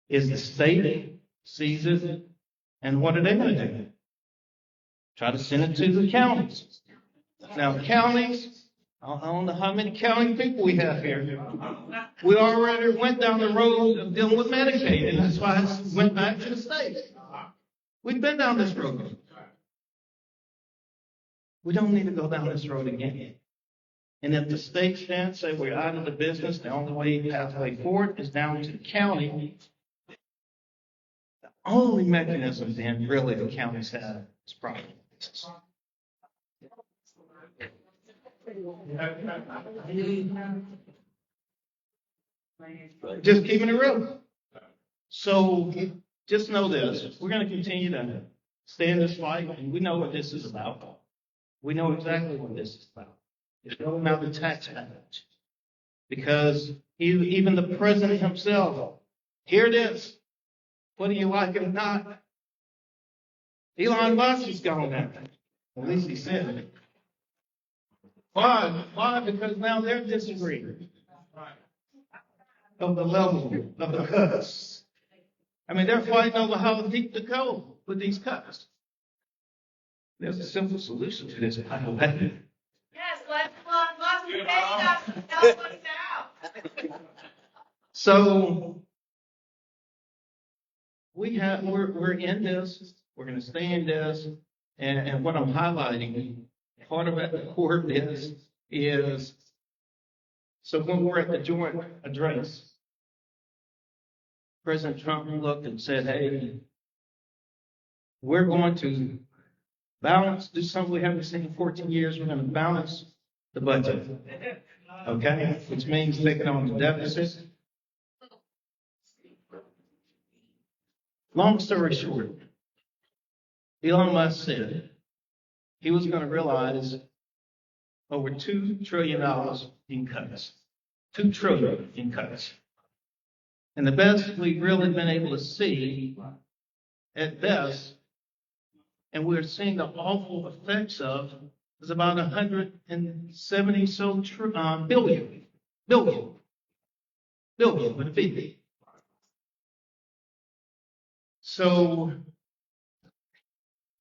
is the state sees it, and what are they going to do? Try to send it to the counties. Now, counties I don't know how many county people we have here. We already went down the road of dealing with Medicaid, and that's why I went back to the state. We've been down this road. We don't need to go down this road again. And if the state stands say we're out of the business, the only way pathway forward is down to the county. The only mechanism then really the counties have is property taxes. Just keeping it real. So just know this, we're going to continue to stay in this fight, and we know what this is about. We know exactly what this is about. It's going out the tax package. Because even the president himself, here it is. Whether you like it or not, Elon Musk is gone now. At least he said it. Why? Why? Because now they're disagreeing of the level of the cuts. I mean, they're fighting over how deep to go with these cuts. There's a simple solution to this. I know that. Yes, let's pay us. Tell us now. So we're in this. We're going to stay in this. And what I'm highlighting, part of it, the core of this is, so when we're at the joint address, President Trump looked and said, hey, we're going to balance, do something we haven't seen in 14 years. We're going to balance the budget. Okay? Which means taking on the deficit. Long story short, Elon Musk said he was going to realize over $2 trillion in cuts. $2 trillion in cuts. And the best we've really been able to see, at best, and we're seeing the awful effects of, is about 170 so billion with a B. So,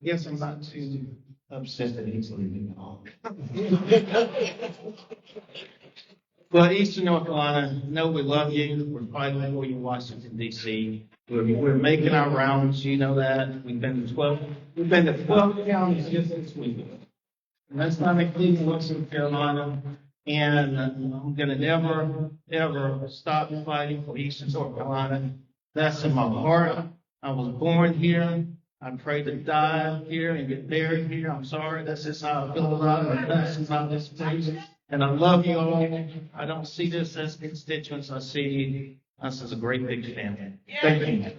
I guess I'm not too upset that he's leaving home. Well, Eastern North Carolina, know we love you. We're fighting for you in Washington, D.C. We're making our rounds. You know that. We've been to 12 counties just this week. And that's not including Western Carolina. And I'm going to never, ever stop fighting for Eastern North Carolina. That's in my heart. I was born here. I pray to die here and get buried here. I'm sorry. That's just how I feel about it. That's just how this place. And I love you all. I don't see this as constituents. I see us as a great big family. Thank you.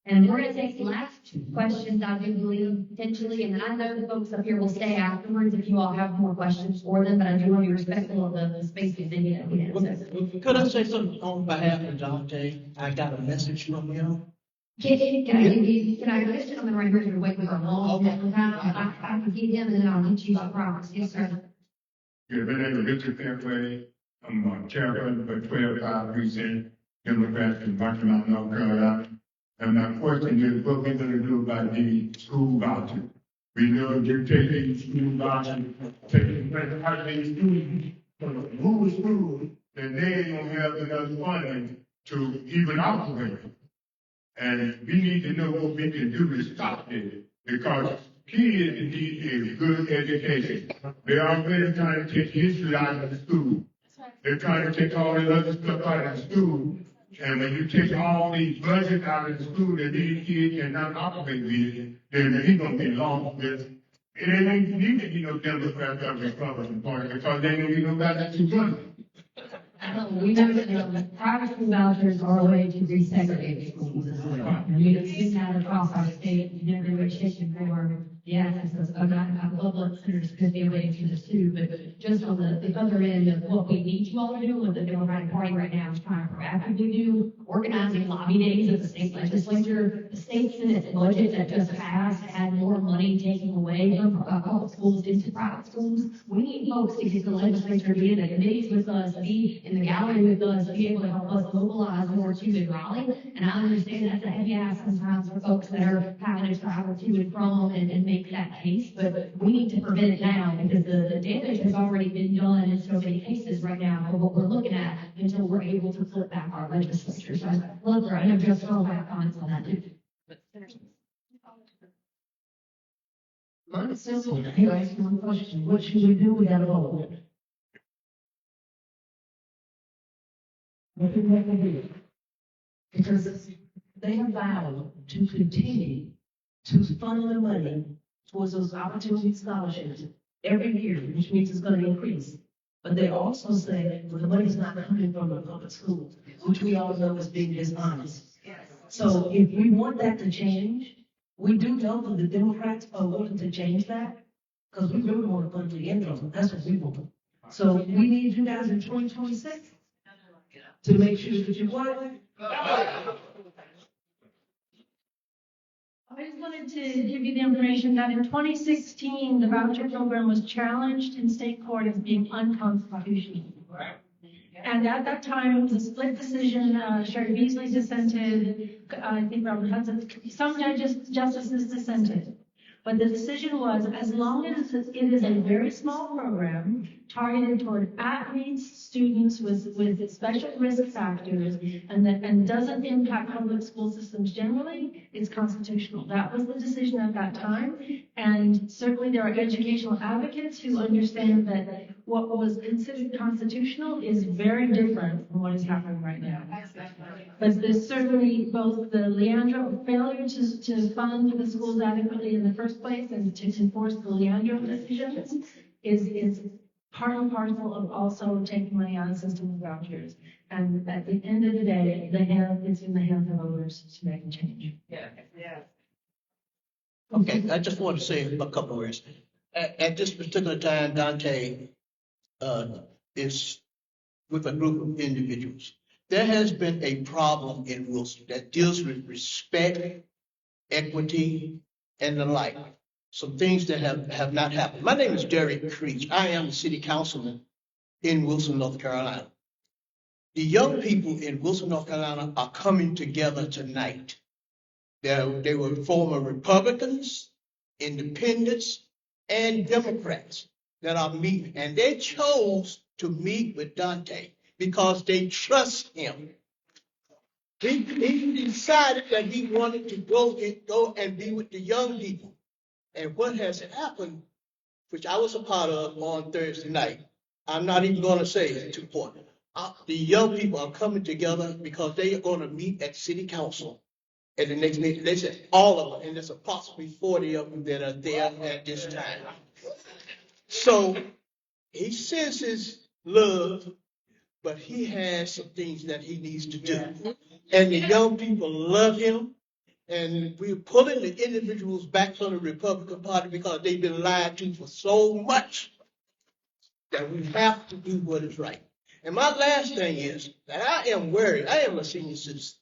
And we're going to take the last two questions, I do believe, potentially, and then I know the folks up here will stay afterwards if you all have more questions for them, but I do want to be respectful of the space that they need. Could I say something on behalf of John J? I got a message from him. Can I just come right here and wait for a long time? I can get him and then I'll get you, I promise. Yes, sir. Yeah, my name is Richard Fairway. I'm chairman for 12 Precinct Democrats in Washington, North Carolina. And my question is, what we're going to do about the school voucher? We know you take these school vouchers, take the out of these schools, move schools, and they ain't going to have enough funding to even operate. And we need to know what we can do to stop it, because kids need a good education. They're already trying to take history out of the school. They're trying to take all the other stuff out of the school. And when you take all these budgets out of the school that these kids cannot operate with, then they're going to be lost with. It ain't need to be no Democrat or Republican Party, because they ain't going to be nobody to run. We know that private school vouchers are a way to desegregate schools as well. And we've seen that across our state in every way, shape, and form. Yes, I love what Senator Smith be waiting for this too, but just on the other end of what we need you all to do, what the Democratic Party right now is trying to proactively do, organizing lobby days at the state legislature, the state Senate budget that just passed had more money taken away from public schools into private schools. We need folks to get to the legislature, be in the committees with us, be in the gallery with us, be able to help us mobilize more to and rally. And I understand that's a heavy ask sometimes for folks that are having to travel to and from and make that case, but we need to prevent it now because the damage has already been done in so many cases right now for what we're looking at until we're able to flip back our legislature. So I love her. I know just all have comments on that too. Mine is simple. You ask one question. What should we do? We gotta vote. What do we have to do? Because they have vowed to continue to funnel the money towards those opportunity scholarships every year, which means it's going to increase. But they also say, well, the money's not coming from the public schools, which we all know is being dishonest. So if we want that to change, we do know that the Democrats are willing to change that, because we really want to fund the interim. That's what we want. So we need you guys in 2026 to make sure that you what? I just wanted to give you the information that in 2016, the voucher program was challenged in state court as being unconstitutional. And at that time, it was a split decision. Sherry Beasley dissented. I think Robert Hudson, some justices dissented. But the decision was, as long as it is a very small program targeted toward at-risk students with special risk factors and doesn't impact public school systems generally, it's constitutional. That was the decision at that time. And certainly there are educational advocates who understand that what was considered constitutional is very different from what is happening right now. But there's certainly both the Leandro failure to fund the schools adequately in the first place and to enforce the Leandro decisions is part and parcel of also taking money out of the system of vouchers. And at the end of the day, it's in the hands of voters to make a change. Yeah. Okay, I just want to say a couple of words. At this particular time, Dante is with a group of individuals. There has been a problem in Wilson that deals with respect, equity, and the like. Some things that have not happened. My name is Derek Creech. I am the city councilman in Wilson, North Carolina. The young people in Wilson, North Carolina are coming together tonight. They were former Republicans, independents, and Democrats that are meeting. And they chose to meet with Dante because they trust him. He decided that he wanted to go and be with the young people. And what has happened, which I was a part of on Thursday night, I'm not even going to say it's too important. The young people are coming together because they are going to meet at city council at the next meeting. They said all of them, and there's approximately 40 of them that are there at this time. So he senses love, but he has some things that he needs to do. And the young people love him. And we're pulling the individuals back from the Republican Party because they've been lied to for so much that we have to do what is right. And my last thing is that I am worried. I am a senior citizen.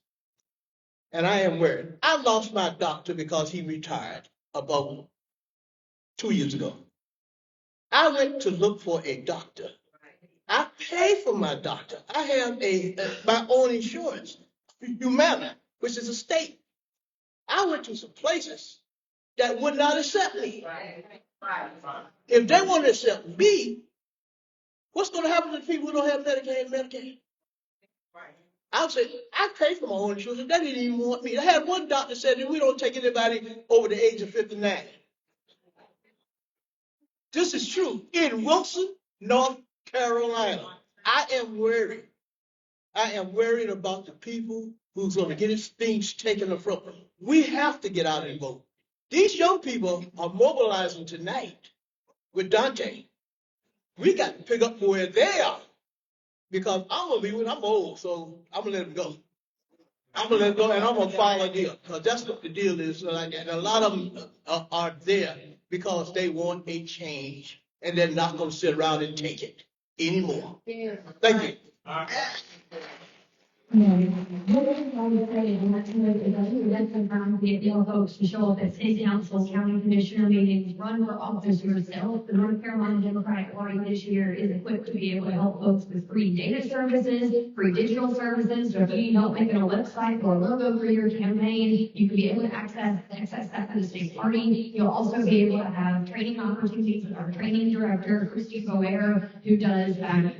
And I am worried. I lost my doctor because he retired about 2 years ago. I went to look for a doctor. I pay for my doctor. I have my own insurance, Humana, which is a state. I went to some places that would not accept me. If they want to accept me, what's going to happen to the people who don't have Medicaid and Medicaid? I'll say, I pay for my own insurance. They didn't even want me. I had one doctor said that we don't take anybody over the age of 59. This is true. In Wilson, North Carolina, I am worried. I am worried about the people who's going to get his things taken from them. We have to get out and vote. These young people are mobilizing tonight with Dante. We got to pick up where they are because I'm old, so I'm going to let them go. I'm going to let them go and I'm going to follow a deal because that's what the deal is. And a lot of them are there because they want a change and they're not going to sit around and take it anymore. Thank you. What I would say, and that's good, is I think that's sometimes get young folks to show up at state council, county commissioner meetings, run for office yourself. The North Carolina Democratic Party this year is equipped to be able to help folks with free data services, free digital services. So if you need help making a website or a logo for your campaign, you can be able to access that through the state party. You'll also be able to have training opportunities with our training director, Christy Boer, who does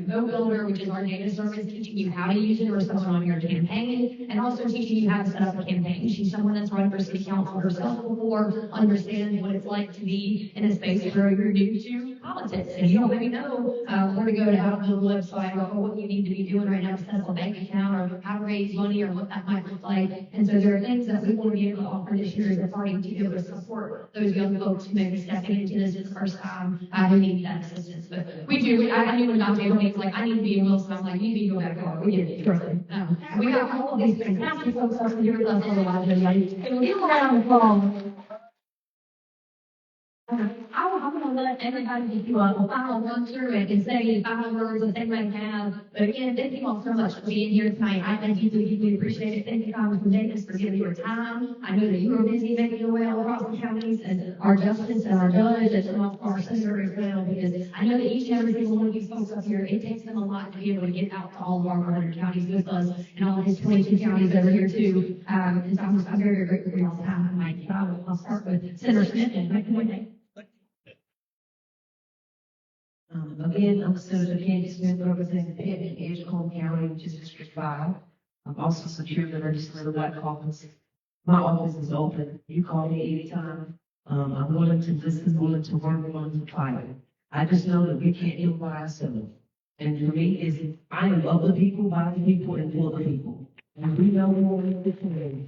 Go Builder, which is our data service, teaching you how to use it or someone on your campaign, and also teaching you how to set up a campaign. She's someone that's run for city council herself before, understands what it's like to be in a space where you're new to politics, and you don't maybe know where to go to how to build a website or what you need to be doing right now to set up a bank account or how to raise money or what that might look like. And so there are things that we want to be able to offer this year as a party to be able to support those young folks who may be stepping into this for the first time who need that assistance. But we do. I knew when Dr. Abrams like, I need to be in Wilson. I'm like, you need to go back home. We get it. Trust me. We got all of these fantastic folks up here with us for a while. People around the phone. I'm going to let everybody do a final run through it and say 5 words that they might have. But again, thank you all so much for being here tonight. I thank you, we appreciate it. Thank you, Congressman Davis, for giving your time. I know that you are busy making your way all across the counties, and our justice and our judge and some of our senator as well, because I know that each and every single one of these folks up here, it takes them a lot to be able to get out to all of our 100 counties with us and all of his 22 counties over here too. And so I'm very, very grateful for y'all's time tonight. So I'll start with Senator Smith and make the way. Again, I'm Senator Keihin Smith, representing the Edgecombe County, which is District 5. I'm also secure the legislative black caucus. My office is open. You call me anytime. I'm willing to listen, willing to work, willing to fight. I just know that we can't do it by ourselves. And for me, is I am of the people, by the people, and for the people. And we know we want to be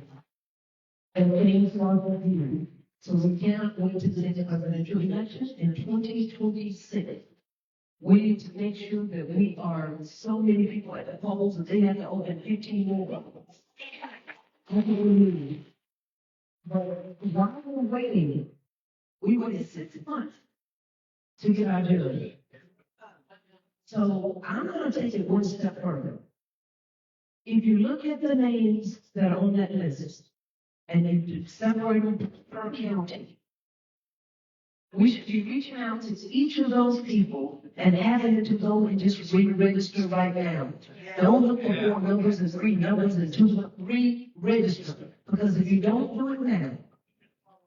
and things are for you. So we cannot wait to the next presidential election in 2026. We need to make sure that we are so many people at the polls that they have to open 15 more polls. That's what we need. But while we're waiting, we waited 6 months to get our judge. So I'm going to take it one step further. If you look at the names that are on that list, and you separate them per county, we should be reaching out to each of those people and having them to go and just re-register right now. Don't look for 4 numbers and 3 numbers and 2, 3 register. Because if you don't do it now,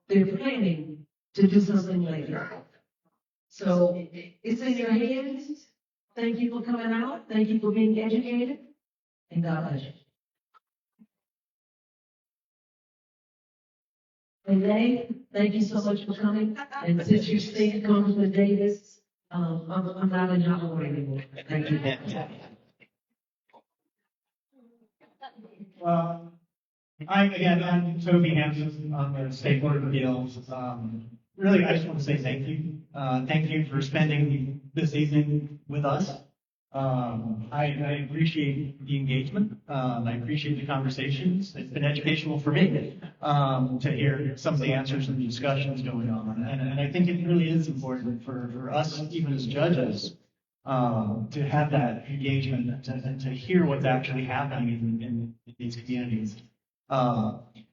they're planning to do something later. So it's in your hands. Thank you for coming out. Thank you for being educated. And God bless you. Renee, thank you so much for coming. And since you stayed Congressman Davis, I'm not in hot water anymore. Thank you. I'm Toby Hampson on the State Board of Appeals. Really, I just want to say thank you. Thank you for spending this evening with us. I appreciate the engagement. I appreciate the conversations. It's been educational for me to hear some of the answers and the discussions going on. And I think it really is important for us, even as judges, to have that engagement and to hear what's actually happening in these communities.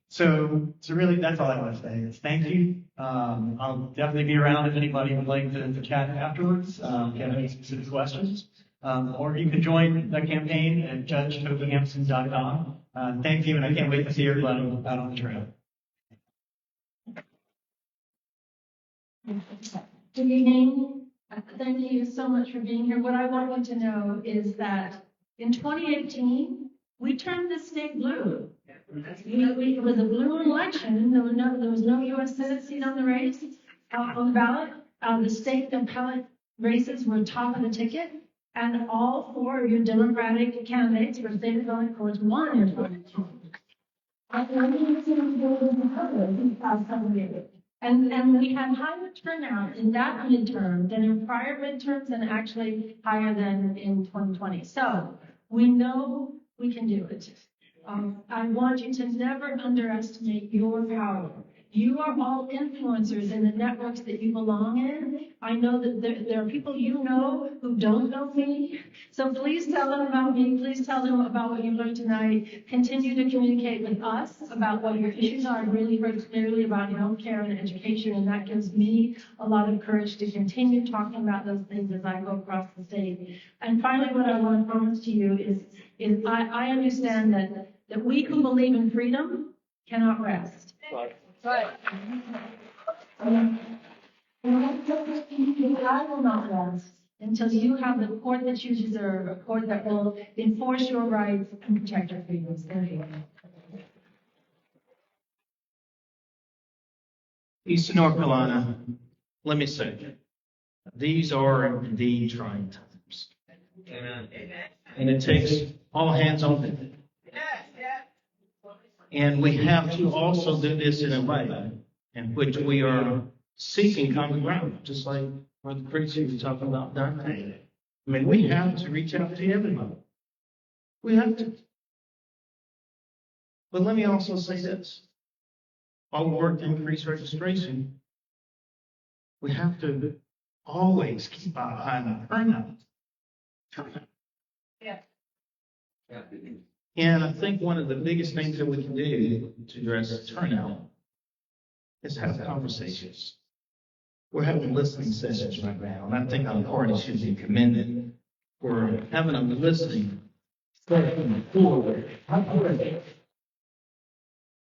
So really, that's all I want to say is thank you. I'll definitely be around if anybody would like to chat afterwards, if you have any specific questions. Or you can join the campaign at judgetobyhampson.com. Thank you, and I can't wait to see everybody out on the trail. Good evening. Thank you so much for being here. What I want you to know is that in 2018, we turned the state blue. It was a blue election. There was no U.S. Senate seat on the race, on the ballot. The state appellate races were top of the ticket. And all 4 of your Democratic candidates for state appellate courts won in 2020. And we had higher turnout in that midterm than in prior midterms and actually higher than in 2020. So we know we can do it. I want you to never underestimate your power You are all influencers in the networks that you belong in. I know that there are people you know who don't know me. So please tell them about me. Please tell them about what you learned tonight. Continue to communicate with us about what your issues are. I really heard clearly about healthcare and education, and that gives me a lot of courage to continue talking about those things as I go across the state. And finally, what I want to promise to you is I understand that we who believe in freedom cannot rest. Right. I will not rest until you have the court that you deserve, a court that will enforce your rights and protect your freedoms. Thank you. Eastern North Carolina, let me say, these are indeed trying times. And it takes all hands on deck. And we have to also do this in a way in which we are seeking common ground, just like what the preacher was talking about Dante. I mean, we have to reach out to everybody. We have to. But let me also say this. While we work to increase registration, we have to always keep our eye on turnout. Yeah. And I think one of the biggest things that we can do to address turnout is have conversations. We're having listening sessions right now, and I think our party should be commended for having a listening session forward.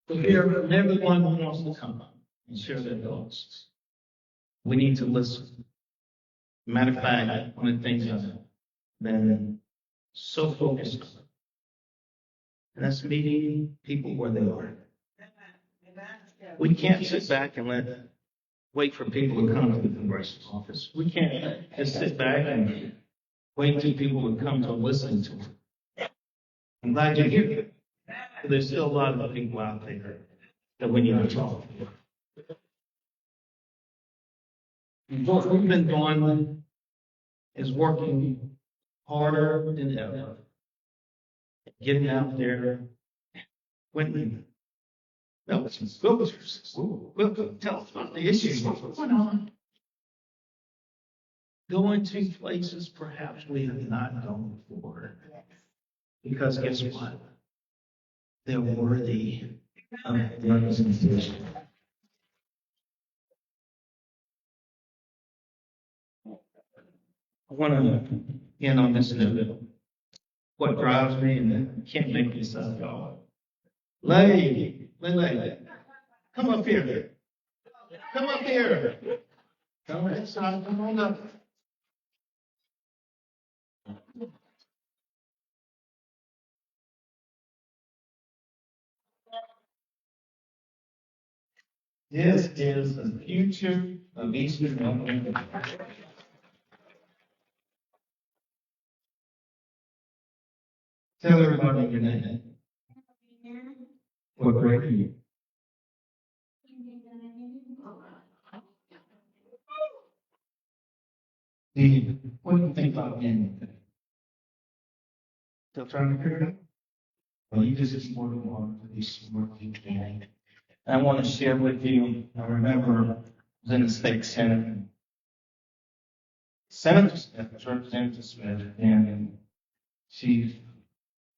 To hear from everyone who wants to come up and share their thoughts. We need to listen. Matter of fact, one of the things I've been so focused on, and that's meeting people where they are. We can't sit back and wait for people to come to the congressional office. We can't just sit back and wait till people would come to listen to them. I'm glad you're here. There's still a lot of people out there that we need to talk to. What we've been doing is working harder than ever. Getting out there, when filters, tell us about the issues going on. Going to places perhaps we have not gone before. Because guess what? They're worthy of representation. I want to end on this note. What drives me, and I can't make this up, y'all. Lady, come up here. Come up here. Come inside, come on up. This is the future of Eastern North Carolina. Tell everybody your name. What grade are you? Steve, what do you think about being? Still trying to figure it out? Well, you just keep working on to be smart you can. I want to share with you, I remember I was in the state senate. Senator Smith, Representative Smith, and she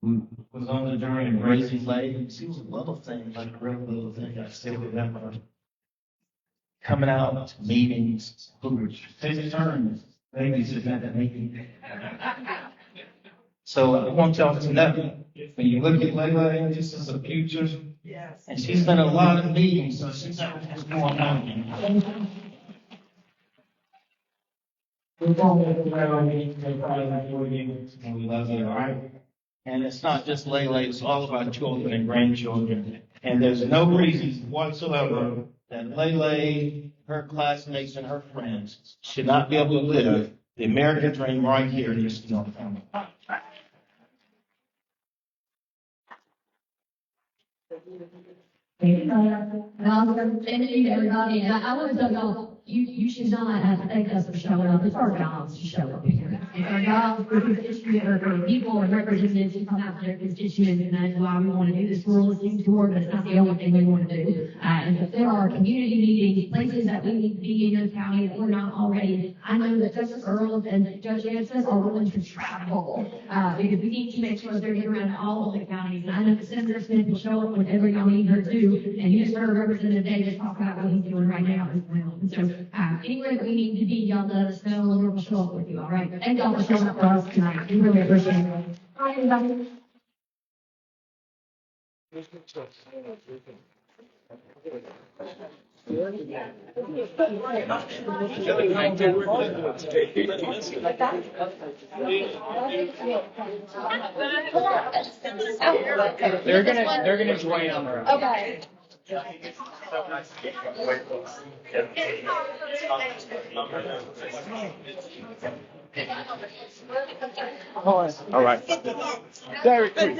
was on the jury in Raising Lake. She was a little thing, like a real little thing. I still remember her coming out to meetings, who would take turns, babysitting at the meeting. So I want y'all to know, when you look at Layla, this is a future, and she's been in a lot of meetings, so she's knows what's going on. We're going to the Layla meeting, they probably enjoy you, and we love you, all right? And it's not just Layla, it's all of our children and grandchildren. And there's no reason whatsoever that Layla, her classmates, and her friends should not be able to live the American dream right here in Eastern North Carolina. Thank you, everybody. I want to you should not thank us for showing up. It's our jobs to show up here. It's our jobs for constituents or for people and representatives to come out to their constituents, and that's why we want to do this rural listening tour, but it's not the only thing we want to do. And if there are community meetings, places that we need to be in the county that we're not already, I know that Justice Earl and Judge Anson are willing to travel, because we need to make sure that they're getting around all of the counties. And I know that Senator Smith will show up whenever y'all need her to, and you just heard Representative Davis talk about what he's doing right now as well. And so, anywhere that we need to be, y'all let us know, and we'll show up with you, all right? Thank y'all for showing up for us tonight. We really appreciate it. All right, everybody. They're gonna join on their own. Okay. All right. Very quick.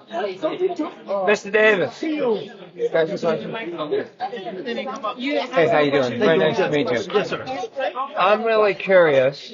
Mr. Davis. Hey, how you doing? Very nice to meet you. Yes, sir. I'm really curious.